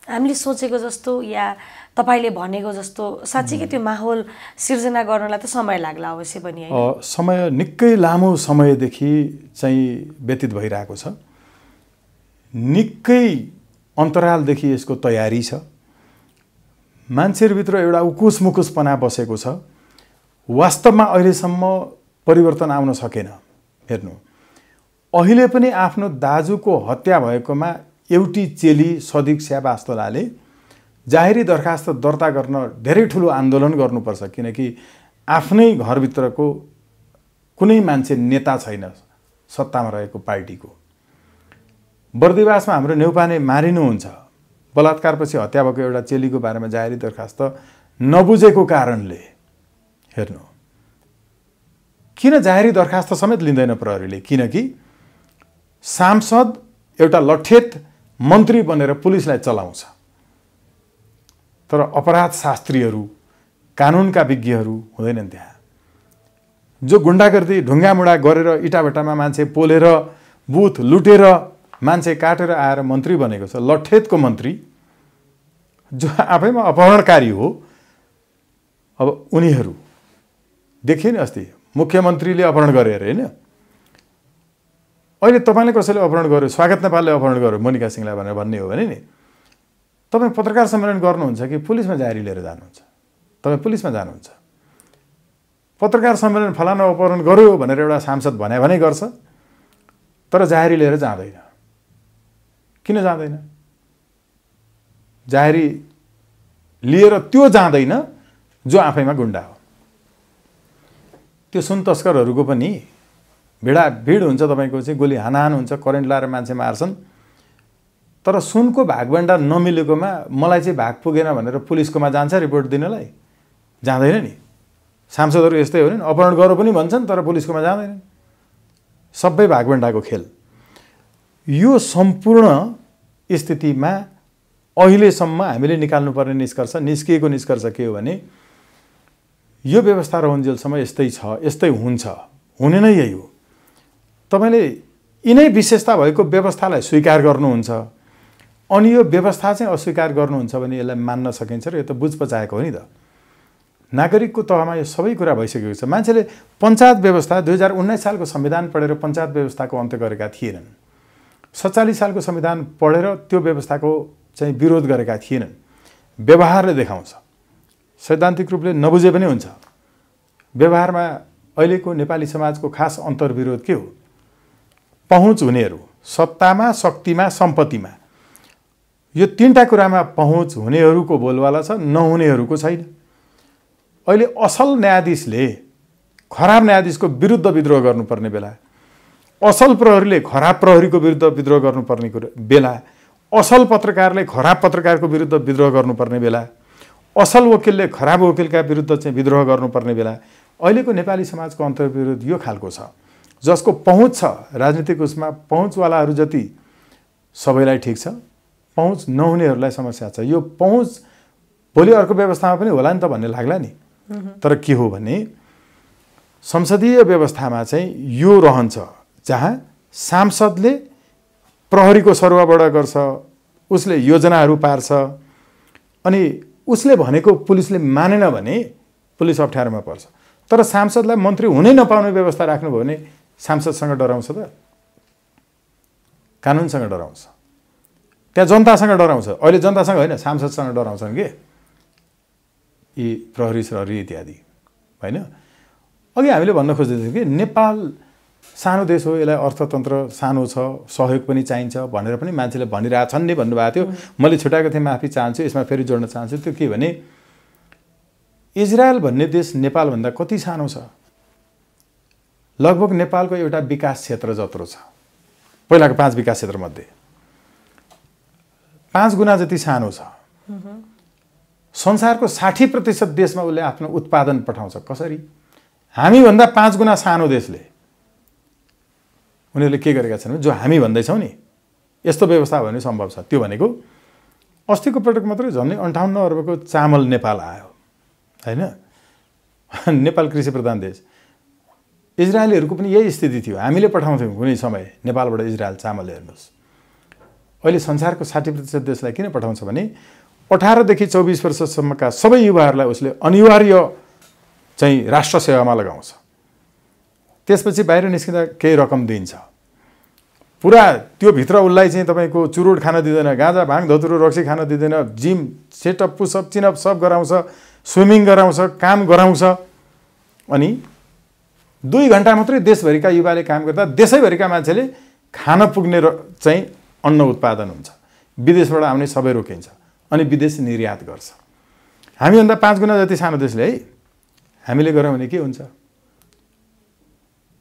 हामीले सोचेको जस्तो या तपाईले भनेको जस्तो साँच्चीकै त्यो माहौल सिर्जना गर्नलाई त समय लाग्ला अवश्य पनि, हैन? समय निकै लामो समयदेखि चाहिँ व्यतीत भइरहेको छ, निकै अन्तरालदेखि यसको तयारी छ। मान्छेभित्र एउटा उकुस मुकुसपना बसेको छ। वास्तवमा अहिलेसम्म परिवर्तन आउन सकेन। हेर्नु, अहिले पनि आफ्नो दाजुको हत्या भएकोमा एउटी चेली सदिक स्याबास्तोलाले जाहेरी दरखास्त दर्ता गर्न धेरै ठुलो आन्दोलन गर्नुपर्छ, किनकि आफ्नै घरभित्रको कुनै मान्छे नेता छैन सत्तामा रहेको पार्टीको। बर्दिवासमा हाम्रो नेउपाने मारिनुहुन्छ, बलात्कारपछि हत्या भएको एउटा चेलीको बारेमा जाहेरी दरखास्त नबुझेको कारणले। हेर्नु, किन जाहेरी दरखास्त समेत लिँदैन प्रहरीले? किनकि सांसद एउटा लठेत मन्त्री बनेर पुलिसलाई चलाउँछ, तर अपराध शास्त्रीहरू, कानुनका विज्ञहरू हुँदैनन् त्यहाँ। जो गुण्डागर्दी ढुङ्गामुढा गरेर इटाभट्टामा मान्छे पोलेर बुथ लुटेर मान्छे काटेर आएर मन्त्री बनेको छ, लठेतको मन्त्री जो आफैमा अपहरणकारी हो। अब उनीहरू देखिए नि अस्ति मुख्यमन्त्रीले अपहरण गरे अरे, होइन? अहिले तपाईँले कसैले अपहरण गर्यो, स्वागत नेपालले अपहरण गर्यो मोनिका सिंहलाई भनेर भन्ने हो भने नि, तपाईँ पत्रकार सम्मेलन गर्नुहुन्छ कि पुलिसमा जाहेरी लिएर जानुहुन्छ? तपाईँ पुलिसमा जानुहुन्छ। पत्रकार सम्मेलन फलाना अपहरण गर्यो भनेर एउटा सांसद भने गर्छ, तर जाहेरी लिएर जाँदैन। किन जाँदैन? जाहेरी लिएर त्यो जाँदैन जो आफैमा गुण्डा हो। त्यो सुन तस्करहरूको पनि भिड हुन्छ, तपाईँको चाहिँ गोली हानाहान हुन्छ, करेन्ट लाएर मान्छे मार्छन्, तर सुनको भागभण्डार नमिलेकोमा मलाई चाहिँ भाग पुगेन भनेर पुलिसकोमा जान्छ रिपोर्ट दिनलाई? जाँदैन नि। सांसदहरू यस्तै हो नि, अपहरण गरो पनि भन्छन् तर पुलिसकोमा जाँदैनन्। सबै भागभण्डाको खेल। यो सम्पूर्ण स्थितिमा अहिलेसम्म हामीले निकाल्नुपर्ने निस्किएको निष्कर्ष के हो भने यो व्यवस्था रहन्जेलसम्म यस्तै छ, यस्तै हुन्छ, हुने नै यही हो। तपाईले यिनै विशेषता भएको व्यवस्थालाई स्वीकार गर्नुहुन्छ अनि यो व्यवस्था चाहिँ अस्वीकार गर्नुहुन्छ भने यसलाई मान्न सकिन्छ र यो त बुझ पचाएको हो नि त। नागरिकको तहमा यो सबै कुरा भइसकेको छ। मान्छेले पञ्चायत व्यवस्था 2019 सालको संविधान पढेर पञ्चायत व्यवस्थाको अन्त्य गरेका थिएनन्। 47 सालको संविधान पढेर त्यो व्यवस्थाको चाहिँ विरोध गरेका थिएनन्। व्यवहारले देखाउँछ। सैद्धान्तिक रूपले नबुझे पनि हुन्छ। व्यवहारमा अहिलेको नेपाली समाजको खास अन्तर्विरोध के हो? पहुँच हुनेहरू, सत्तामा, शक्तिमा, सम्पत्तिमा, यो तीनटा कुरामा पहुँच हुनेहरूको बोलवाला छ, नहुनेहरूको छैन। अहिले असल न्यायाधीशले खराब न्यायाधीशको विरुद्ध विद्रोह गर्नुपर्ने बेला, असल प्रहरीले खराब प्रहरीको विरुद्ध विद्रोह गर्नुपर्ने बेला, असल पत्रकारले खराब पत्रकारको विरुद्ध विद्रोह गर्नुपर्ने बेला, असल वकिलले खराब वकिलका विरुद्ध चाहिँ विद्रोह गर्नुपर्ने बेला अहिलेको नेपाली समाजको अन्तर्विरोध यो खालको छ। जसको पहुँच छ राजनीतिक उसमा, पहुँचवालाहरू जति सबैलाई ठिक छ, पहुँच नहुनेहरूलाई समस्या छ। यो पहुँच भोलि अर्को व्यवस्थामा पनि होला नि त भन्ने लाग्ला नि। तर के हो भने संसदीय व्यवस्थामा चाहिँ यो रहन्छ जहाँ सांसदले प्रहरीको सरुवाबाट गर्छ, उसले योजनाहरू पार्छ, अनि उसले भनेको पुलिसले मानेन भने पुलिस अप्ठ्यारोमा पर्छ। तर सांसदलाई मन्त्री हुनै नपाउने व्यवस्था राख्नुभयो भने सांसदसँग डराउँछ त? कानुनसँग डराउँछ, त्यहाँ जनतासँग डराउँछ। अहिले जनतासँग होइन, सांसदसँग डराउँछन् के यी प्रहरी इत्यादि, होइन? अघि हामीले भन्न खोज्दै थियौँ कि नेपाल सानो देश हो, यसलाई अर्थतन्त्र सानो छ, सहयोग पनि चाहिन्छ भनेर पनि मान्छेले भनिरहेछन् नि भन्नुभएको थियो। मैले छुटाएको थिएँ, माफी चाहन्छु। यसमा फेरि जोड्न चाहन्छु, त्यो के भने इजरायल भन्ने देश नेपालभन्दा कति सानो छ? लगभग नेपालको एउटा विकास क्षेत्र जत्रो छ। पहिलाको 5 विकास क्षेत्रमध्ये 5 गुणा जति सानो छ। संसारको 60% देशमा उसले आफ्नो उत्पादन पठाउँछ। कसरी? हामीभन्दा 5 गुणा सानो देशले उनीहरूले के गरेका छन् जो हामी भन्दैछौँ नि, यस्तो व्यवस्था भयो भने सम्भव छ। त्यो भनेको अस्तिको पटक मात्रै झन्डै 58 अर्बको चामल नेपाल आयो, होइन? नेपाल कृषि प्रधान देश। इजरायलीहरूको पनि यही स्थिति थियो। हामीले पठाउँथ्यौँ कुनै समय नेपालबाट इजरायल चामल। हेर्नुहोस्, अहिले संसारको 60% देशलाई किन पठाउँछ भने 18 देखि 24 वर्षसम्मका सबै युवाहरूलाई उसले अनिवार्य चाहिँ राष्ट्र सेवामा लगाउँछ। त्यसपछि बाहिर निस्किँदा केही रकम दिन्छ। पुरा त्यो भित्र उसलाई चाहिँ तपाईँको चुरोट खान दिँदैन, गाँजा भाङ धतुरो रक्सी खान दिँदैन, जिम सेटअप पुसअप चिनअप सब गराउँछ, स्विमिङ गराउँछ, काम गराउँछ। अनि 2 घण्टा मात्रै देशभरिका युवाले काम गर्दा देशैभरिका मान्छेले खान पुग्ने चाहिँ अन्न उत्पादन हुन्छ। विदेशबाट आउने सबै रोकिन्छ अनि विदेश निर्यात गर्छ। हामीभन्दा 5 गुणा जति सानो देशले है हामीले गऱ्यौँ भने के हुन्छ?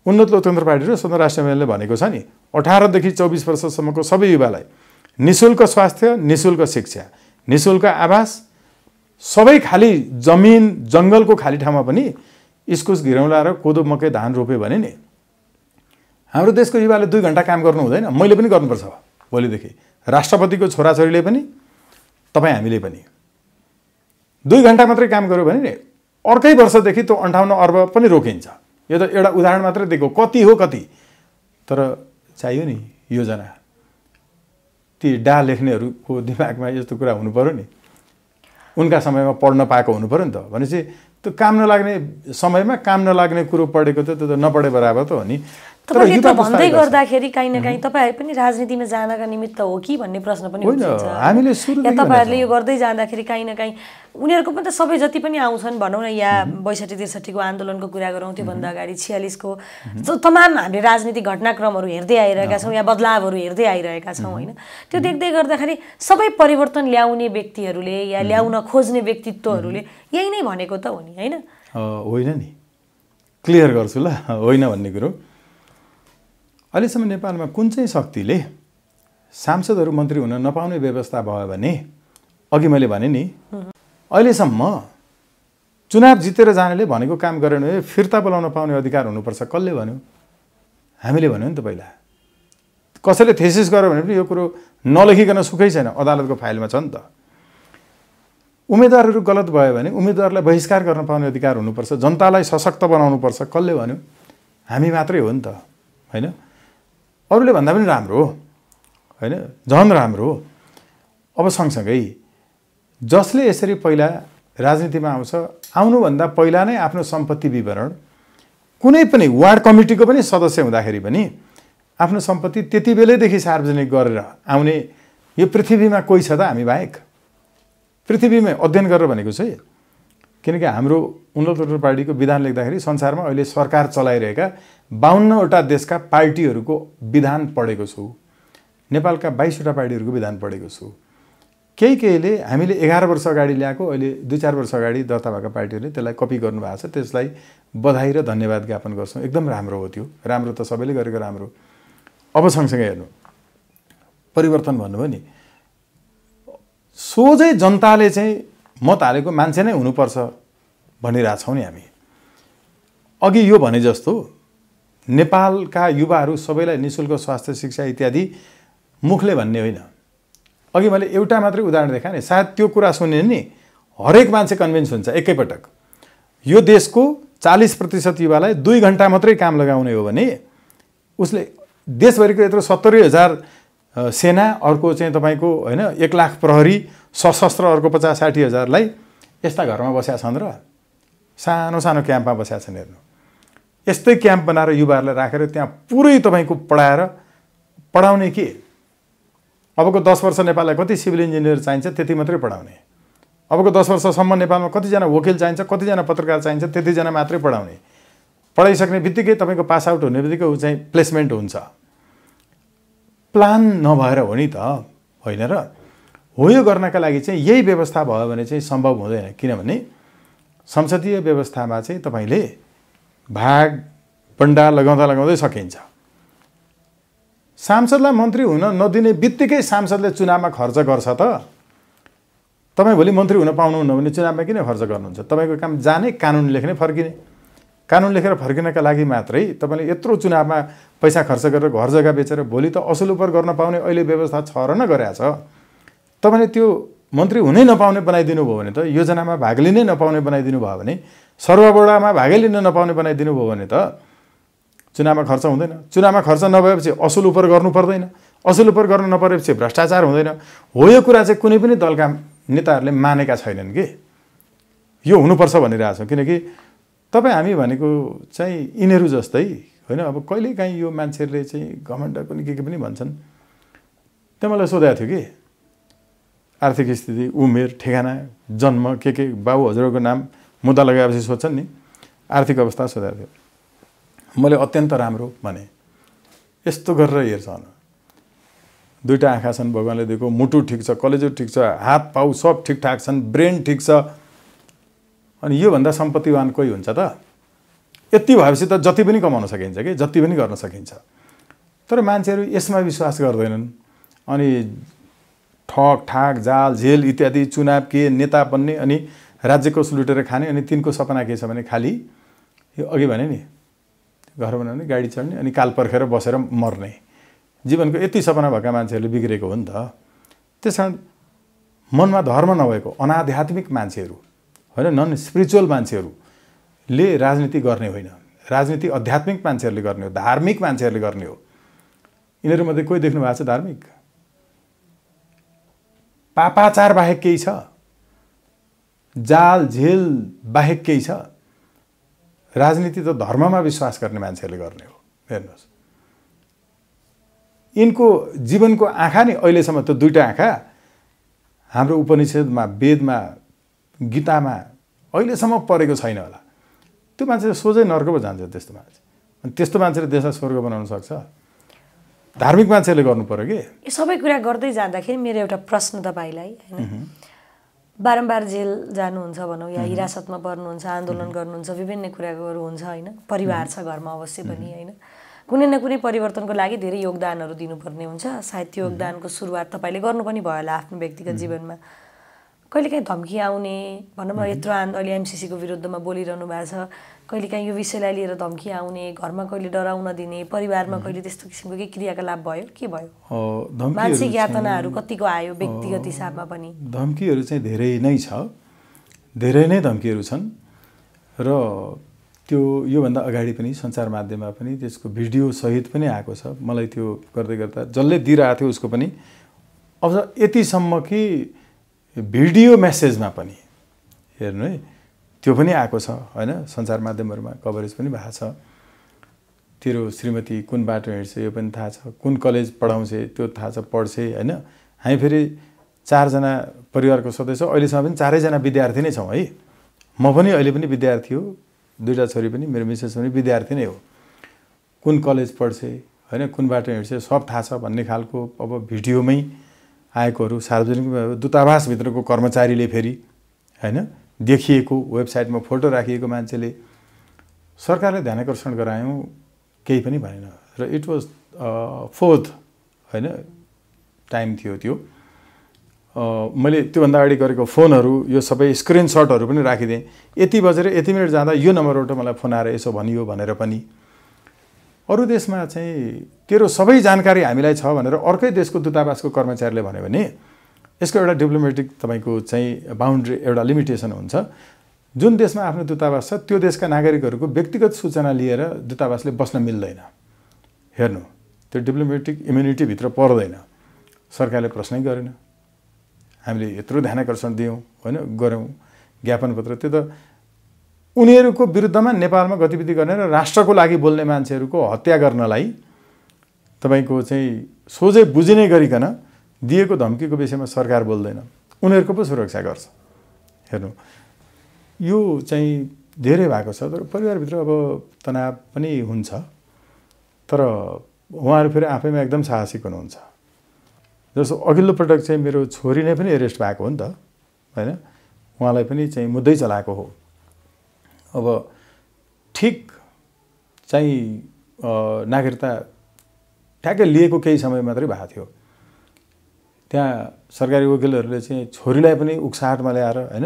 उन्नत लोकतन्त्र पार्टी र स्वतन्त्र राष्ट्रिय महिलाले भनेको छ नि, 18 देखि 24 वर्षसम्मको सबै युवालाई निःशुल्क स्वास्थ्य, निःशुल्क शिक्षा, निःशुल्क आवास, सबै खाली जमिन जङ्गलको खाली ठाउँमा पनि इस्कुस घिरौँला र कोदो मकै धान रोप्यो भने नि हाम्रो देशको युवाले 2 घण्टा काम गर्नु हुँदैन। मैले पनि गर्नुपर्छ भोलिदेखि। राष्ट्रपतिको छोराछोरीले पनि, तपाईँ हामीले पनि 2 घण्टा मात्रै काम गर्यो भने नि अर्कै वर्षदेखि त्यो 58 अर्ब पनि रोकिन्छ। यो त एउटा उदाहरण मात्रै दिएको, कति हो कति। तर चाहियो नि योजना। ती डा लेख्नेहरूको दिमागमा यस्तो कुरा हुनु पर्यो नि, उनका समयमा पढ्न पाएको हुनु पर्यो नि त। भनेपछि त्यो काम नलाग्ने समयमा काम नलाग्ने कुरो पढेको त त्यो त नपढे बराबर त हो नि। तपाईँले त भन्दै गर्दाखेरि काहीँ न काहीँ तपाईहरू पनि राजनीतिमा जानका निमित्त हो कि भन्ने प्रश्न पनि उठ्छ। हामीले सुरुदेखि तपाईँहरूले यो गर्दै जाँदाखेरि काहीँ न काहीँ उनीहरूको पनि त सबै जति पनि आउँछन् भनौँ न, या 62-63 को आन्दोलनको कुरा गरौँ, त्योभन्दा अगाडि 46 को तमाम हामीले राजनीतिक घटनाक्रमहरू हेर्दै आइरहेका छौँ या बदलावहरू हेर्दै आइरहेका छौँ, होइन? त्यो देख्दै गर्दाखेरि सबै परिवर्तन ल्याउने व्यक्तिहरूले या ल्याउन खोज्ने व्यक्तित्वहरूले यही नै भनेको त हो नि, होइन? होइन नि, क्लियर गर्छु ल, होइन भन्ने कुरो। अहिलेसम्म नेपालमा कुन चाहिँ शक्तिले सांसदहरू मन्त्री हुन नपाउने व्यवस्था भयो भने, अघि मैले भने नि, अहिलेसम्म चुनाव जितेर जानेले भनेको काम गरेन भने फिर्ता बोलाउन पाउने अधिकार हुनुपर्छ। कसले भन्यो? हामीले भन्यो नि त पहिला। कसैले थेसिस गर्यो भने पनि यो कुरो नलेखिकन सुखै छैन, अदालतको फाइलमा छ नि त। उम्मेदवारहरू गलत भयो भने उम्मेदवारलाई बहिष्कार गर्न पाउने अधिकार हुनुपर्छ, जनतालाई सशक्त बनाउनुपर्छ। कसले भन्यो? हामी मात्रै हो नि त, होइन? अरूले भन्दा पनि राम्रो हो, होइन? झन् राम्रो हो। अब सँगसँगै जसले यसरी पहिला राजनीतिमा आउँछ, आउनुभन्दा पहिला नै आफ्नो सम्पत्ति विवरण, कुनै पनि वार्ड कमिटीको पनि सदस्य हुँदाखेरि पनि आफ्नो सम्पत्ति त्यति बेलैदेखि सार्वजनिक गरेर आउने, यो पृथ्वीमा कोही छ त हामी बाहेक? पृथ्वीमै अध्ययन गरेर भनेको छ। किनकि हाम्रो उन्नत लोकतन्त्र पार्टीको विधान लेख्दाखेरि संसारमा अहिले सरकार चलाइरहेका 52वटा देशका पार्टीहरूको विधान पढेको छु, नेपालका 22वटा पार्टीहरूको विधान पढेको छु। केहीले हामीले 11 वर्ष अगाडि ल्याएको, अहिले 2-4 वर्ष अगाडि दर्ता भएका पार्टीहरूले त्यसलाई कपी गर्नुभएको छ। त्यसलाई बधाई र धन्यवाद ज्ञापन गर्छौँ। एकदम राम्रो हो त्यो, राम्रो त सबैले गरेको राम्रो। अब सँगसँगै हेर्नु, परिवर्तन भन्नुभयो नि, सोझै जनताले चाहिँ मत हालेको मान्छे नै हुनुपर्छ भनिरहेछौँ नि हामी। अघि यो भने जस्तो नेपालका युवाहरू सबैलाई निःशुल्क स्वास्थ्य शिक्षा इत्यादि मुखले भन्ने होइन। अघि मैले एउटा मात्रै उदाहरण देखाएँ नि, सायद त्यो कुरा सुने नि हरेक मान्छे कन्भिन्स हुन्छ एकैपटक। यो देशको 40% युवालाई 2 घण्टा मात्रै काम लगाउने हो भने उसले देशभरिको यत्रो 70,000 सेना, अर्को चाहिँ तपाईँको होइन 1 लाख प्रहरी सशस्त्र, अर्को 50-60 हजारलाई यस्ता घरमा बसेका छन् र सानो सानो क्याम्पमा बसेका छन्। हेर्नु, यस्तै क्याम्प बनाएर युवाहरूलाई राखेर त्यहाँ पुरै तपाईँको पढाउने के? अबको 10 वर्ष नेपाललाई कति सिभिल इन्जिनियर चाहिन्छ त्यति मात्रै पढाउने। अबको 10 वर्षसम्म नेपालमा कतिजना वकिल चाहिन्छ, कतिजना पत्रकार चाहिन्छ त्यतिजना मात्रै पढाउने। पढाइसक्ने बित्तिकै तपाईँको पास आउट हुने बित्तिकै ऊ चाहिँ प्लेसमेन्ट हुन्छ। प्लान नभएर हो नि त, होइन र? हो यो गर्नका लागि चाहिँ यही व्यवस्था भयो भने चाहिँ सम्भव हुँदैन। किनभने संसदीय व्यवस्थामा चाहिँ तपाईँले भाग बन्डा लगाउँदै सकिन्छ। सांसदलाई मन्त्री हुन नदिने बित्तिकै सांसदले चुनावमा खर्च गर्छ त? तपाईँ भोलि मन्त्री हुन पाउनुहुन्न भने चुनावमा किन खर्च गर्नुहुन्छ? तपाईँको काम जाने, कानुन लेख्ने, फर्किने। कानुन लेखेर फर्किनका लागि मात्रै तपाईँले यत्रो चुनावमा पैसा खर्च गरेर घर जग्गा बेचेर भोलि त असुल उपर गर्न पाउने अहिले व्यवस्था छ र नगरेको छ। तपाईँले त्यो मन्त्री हुनै नपाउने बनाइदिनु भयो भने त, योजनामा भाग लिनै नपाउने बनाइदिनु भयो भने, सर्वबडामा भागै लिन नपाउने बनाइदिनु भयो भने त चुनावमा खर्च हुँदैन। चुनावमा खर्च नभएपछि असुल उपर गर्नु पर्दैन। असुल उपर गर्न नपरेपछि भ्रष्टाचार हुँदैन। हो यो कुरा चाहिँ कुनै पनि दलका नेताहरूले मानेका छैनन् कि यो हुनुपर्छ भनिरहेछ। किनकि तपाईँ हामी भनेको चाहिँ यिनीहरू जस्तै होइन। अब कहिलेकाहीँ यो मान्छेहरूले चाहिँ घमण्ड पनि के पनि भन्छन्। त्यो मलाई सोधेको थियो कि आर्थिक स्थिति, उमेर, ठेगाना, जन्म, के बाबु हजुरको नाम मुद्दा लगाएपछि सोध्छन् नि, आर्थिक अवस्था सोधेको थियो। मैले अत्यन्त राम्रो भने। यस्तो गरेर हेर्छन्, दुईटा आँखा छन् भगवानले दिएको, मुटु ठिक छ, कलेजो ठिक छ, हात पाउ सब ठिकठाक छन्, ब्रेन ठिक छ, अनि योभन्दा सम्पत्तिवान कोही हुन्छ त? यति भएपछि त जति पनि कमाउन सकिन्छ कि जति पनि गर्न सकिन्छ। तर मान्छेहरू यसमा विश्वास गर्दैनन्। अनि ठग ठाक जाल झेल इत्यादि, चुनाव के, नेता बन्ने, अनि राज्यको लुटेर खाने, अनि तिनको सपना के छ भने खालि यो अघि भने नि घर बनाउने, गाडी चढ्ने, अनि काल पर्खेर बसेर मर्ने। जीवनको यति सपना भएका मान्छेहरूले बिग्रेको हो नि त। त्यस कारण मनमा धर्म नभएको अनाध्यात्मिक मान्छेहरू होइन, नन स्पिरिचुअल मान्छेहरूले राजनीति गर्ने होइन। राजनीति आध्यात्मिक मान्छेहरूले गर्ने हो, धार्मिक मान्छेहरूले गर्ने हो। यिनीहरूमध्ये कोही देख्नु भएको छ धार्मिक? पापाचार बाहेक केही छ? जाल झेल बाहेक केही छ? राजनीति त धर्ममा विश्वास गर्ने मान्छेहरूले गर्ने हो। हेर्नुहोस्, यिनको जीवनको आँखा नि अहिलेसम्म त दुईटा आँखा हाम्रो उपनिषदमा, वेदमा, गीतामा अहिलेसम्म परेको छैन होला। त्यो मान्छे सोझै नर्क पो जान्छ त्यस्तो मान्छे। अनि त्यस्तो मान्छेले देशलाई स्वर्ग बनाउन सक्छ? धार्मिक मान्छेले गर्नु पर्यो कि। यो सबै कुरा गर्दै जाँदाखेरि मेरो एउटा प्रश्न तपाईँलाई, होइन, बारम्बार जेल जानुहुन्छ भनौँ या हिरासतमा पर्नुहुन्छ, आन्दोलन गर्नुहुन्छ, विभिन्न कुराहरू हुन्छ, होइन, परिवार छ घरमा अवश्य पनि, होइन, कुनै न कुनै परिवर्तनको लागि धेरै योगदानहरू दिनुपर्ने हुन्छ। सायद त्यो योगदानको सुरुवात तपाईँले गर्नु पनि भयो होला आफ्नो व्यक्तिगत जीवनमा। कहिलेकाहीँ धम्की आउने, भनौँ न, यत्रो अहिले एमसिसीको विरुद्धमा बोलिरहनु भएको छ, कहिलेकाहीँ यो विषयलाई लिएर धम्की आउने, घरमा कहिले डराउन दिने, परिवारमा कहिले त्यस्तो किसिमको केही क्रियाकलाप भयो? के भयो? मानसिक यातनाहरू कतिको आयो व्यक्तिगत हिसाबमा पनि? धम्कीहरू चाहिँ धेरै नै छ, धेरै नै धम्कीहरू छन्। र त्यो योभन्दा अगाडि पनि सञ्चार माध्यममा पनि त्यसको भिडियो सहित पनि आएको छ। मलाई त्यो गर्दै गर्दा जसले दिइरहेको थियो उसको पनि अब यतिसम्म कि भिडियो मेसेजमा पनि हेर्नु है, त्यो पनि आएको छ, होइन, सञ्चार माध्यमहरूमा कभरेज पनि भएको छ। तेरो श्रीमती कुन बाटो हिँड्छ यो पनि थाहा छ, कुन कलेज पढाउँछ त्यो थाहा छ, पढ्छ, होइन। हामी फेरि 4 जना परिवारको सदस्य, अहिलेसम्म पनि 4 जना विद्यार्थी नै छौँ है। म पनि अहिले पनि विद्यार्थी हो, 2टा छोरी पनि, मेरो मिसेस पनि विद्यार्थी नै हो। कुन कलेज पढ्छ, होइन, कुन बाटो हिँड्छ सब थाहा छ भन्ने खालको अब भिडियोमै आएकोहरू, सार्वजनिक दूतावासभित्रको कर्मचारीले फेरि, होइन, देखिएको वेबसाइटमा फोटो राखिएको मान्छेले सरकारले ध्यान आकर्षण गरायौँ, केही पनि भनेन। र इट वाज 4th, होइन, टाइम थियो त्यो। मैले त्योभन्दा अगाडि गरेको फोनहरू, यो सबै स्क्रिनसटहरू पनि राखिदिएँ। यति बजेर यति मिनट जाँदा यो नम्बरबाट मलाई फोन आएर यसो भनियो भनेर पनि। अरू देशमा चाहिँ तेरो सबै जानकारी हामीलाई छ भनेर अर्कै देशको दूतावासको कर्मचारीले भन्यो भने यसको एउटा डिप्लोमेटिक तपाईँको चाहिँ बााउन्ड्री, एउटा लिमिटेसन हुन्छ। जुन देशमा आफ्नो दूतावास छ त्यो देशका नागरिकहरूको व्यक्तिगत सूचना लिएर दूतावासले बस्न मिल्दैन। हेर्नु, त्यो डिप्लोमेटिक इम्युनिटीभित्र पर्दैन। सरकारले प्रश्नै गरेन, हामीले यत्रो ध्यान आकर्षण दियौँ, होइन, गऱ्यौँ ज्ञापन पत्र। त्यो त उनीहरूको विरुद्धमा नेपालमा गतिविधि गर्ने र राष्ट्रको लागि बोल्ने मान्छेहरूको हत्या गर्नलाई तपाईँको चाहिँ सोझै बुझिने गरिकन दिएको धम्कीको विषयमा सरकार बोल्दैन, उनीहरूको पो सुरक्षा गर्छ। हेर्नु, यो चाहिँ धेरै भएको छ। तर परिवारभित्र अब तनाव पनि हुन्छ, तर उहाँहरू फेरि आफैमा एकदम साहसिक हुनुहुन्छ। जस्तो अघिल्लो पटक चाहिँ मेरो छोरी नै पनि एरेस्ट भएको हो नि त, होइन? उहाँलाई पनि चाहिँ मुद्दै चलाएको हो। अब ठिक चाहिँ नागरिकता ठ्याक्कै लिएको केही समय मात्रै भएको थियो। त्यहाँ सरकारी वकिलहरूले चाहिँ छोरीलाई पनि उक्साहटमा ल्याएर, होइन,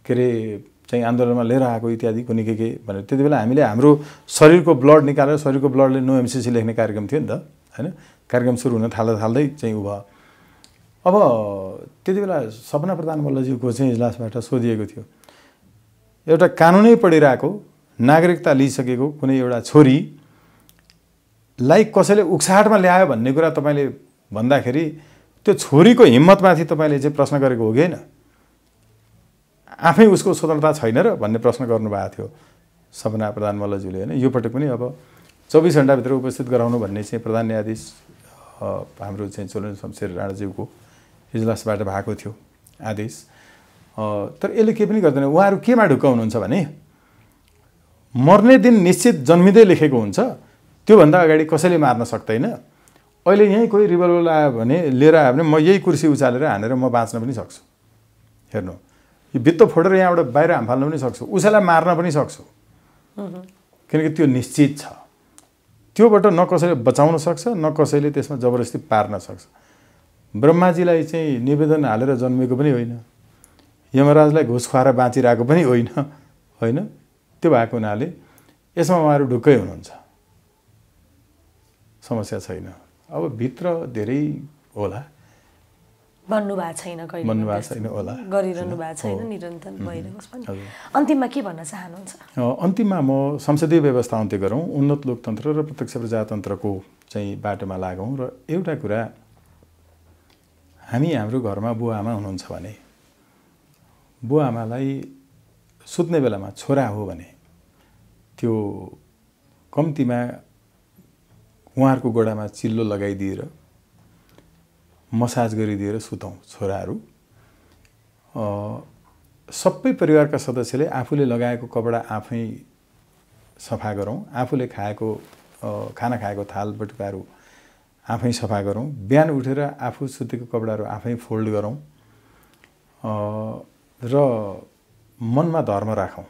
के अरे चाहिँ आन्दोलनमा लिएर आएको इत्यादि कुनै के भनेर त्यति बेला हामीले हाम्रो शरीरको ब्लड निकालेर शरीरको ब्लडले नो एमसिसी लेख्ने कार्यक्रम थियो नि त, होइन? कार्यक्रम सुरु हुन थाल्दै चाहिँ उ भयो। अब त्यति बेला सपना प्रधान मल्लज्यूको चाहिँ इजलासबाट सोधिएको थियो, एउटा कानुनै पढिरहेको नागरिकता लिइसकेको कुनै एउटा छोरीलाई कसैले उक्साहटमा ल्यायो भन्ने कुरा तपाईँले भन्दाखेरि त्यो छोरीको हिम्मतमाथि तपाईँले चाहिँ प्रश्न गरेको हो कि होइन? आफै उसको स्वतन्त्रता छैन र भन्ने प्रश्न गर्नुभएको थियो सपना प्रधान मल्लज्यूले, होइन? यो पटक पनि अब 24 घण्टाभित्र उपस्थित गराउनु भन्ने चाहिँ प्रधान न्यायाधीश हाम्रो चाहिँ चोलेन्द्र शमशेर राणाज्यूको इजलासबाट भएको थियो आदेश। तर यसले के पनि गर्दैन। उहाँहरू केमा ढुक्क हुनुहुन्छ भने मर्ने दिन निश्चित जन्मिँदै लेखेको हुन्छ, त्योभन्दा अगाडि कसैले मार्न सक्दैन। अहिले यहीँ कोही रिभल्भर आयो भने, लिएर आयो भने म यही कुर्सी उचालेर हानेर म बाँच्न पनि सक्छु। हेर्नु, यो भित्तो फोडेर यहाँबाट बाहिर हामफाल्न पनि सक्छु, उसैलाई मार्न पनि सक्छु, किनकि त्यो निश्चित छ। त्योबाट न कसैले बचाउन सक्छ, न कसैले त्यसमा जबरजस्ती पार्न सक्छ। ब्रह्माजीलाई चाहिँ निवेदन हालेर जन्मेको पनि होइन, यमराजलाई घुस खुवाएर बाँचिरहेको पनि होइन, होइन? त्यो भएको हुनाले यसमा उहाँहरू ढुक्कै हुनुहुन्छ, समस्या छैन। अब भित्र धेरै होला, भन्नुभएको छैन, कहिले भन्नुभएको छैन होला, गरिरहनु भएको छैन, निरन्तर भइरहेको पनि। अन्तिममा के भन्न चाहनुहुन्छ? अन्तिममा म संसदीय व्यवस्था अन्त्य गरौँ, उन्नत लोकतन्त्र र प्रत्यक्ष प्रजातन्त्रको चाहिँ बाटोमा लागौँ। र एउटा कुरा, हामी हाम्रो घरमा बुवा आमा हुनुहुन्छ भने बुवा आमालाई सुत्ने बेलामा छोरा हो भने त्यो कम्तीमा उहाँहरूको गोडामा चिल्लो लगाइदिएर मसाज गरिदिएर सुतौँ छोराहरू। सबै परिवारका सदस्यले आफूले लगाएको कपडा आफै सफा गरौँ, आफूले खाएको खाना खाएको थाल बटुकाहरू आफै सफा गरौँ, बिहान उठेर आफू सुतेको कपडाहरू आफै फोल्ड गरौँ र मनमा धर्म राखौँ।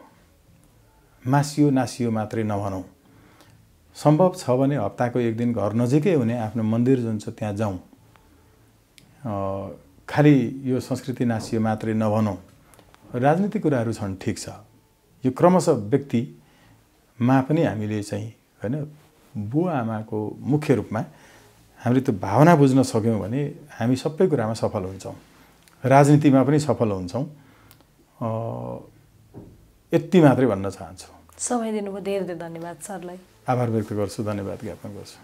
मासियो नासियो मात्रै नभनौँ। सम्भव छ भने हप्ताको एक दिन घर नजिकै हुने आफ्नो मन्दिर जुन छ त्यहाँ जाउँ। खालि यो संस्कृति नासियो मात्रै नभनौँ। राजनीतिक कुराहरू छन्, ठिक छ, यो क्रमशः व्यक्तिमा पनि हामीले चाहिँ, होइन, बुवा आमाको मुख्य रूपमा हामीले त्यो भावना बुझ्न सक्यौँ भने हामी सबै कुरामा सफल हुन्छौँ, राजनीतिमा पनि सफल हुन्छौँ। यति मात्रै भन्न चाहन्छु। समय दिनुभयो, धेरै धेरै धन्यवाद सरलाई। आभार व्यक्त गर्छु, धन्यवाद ज्ञापन गर्छु।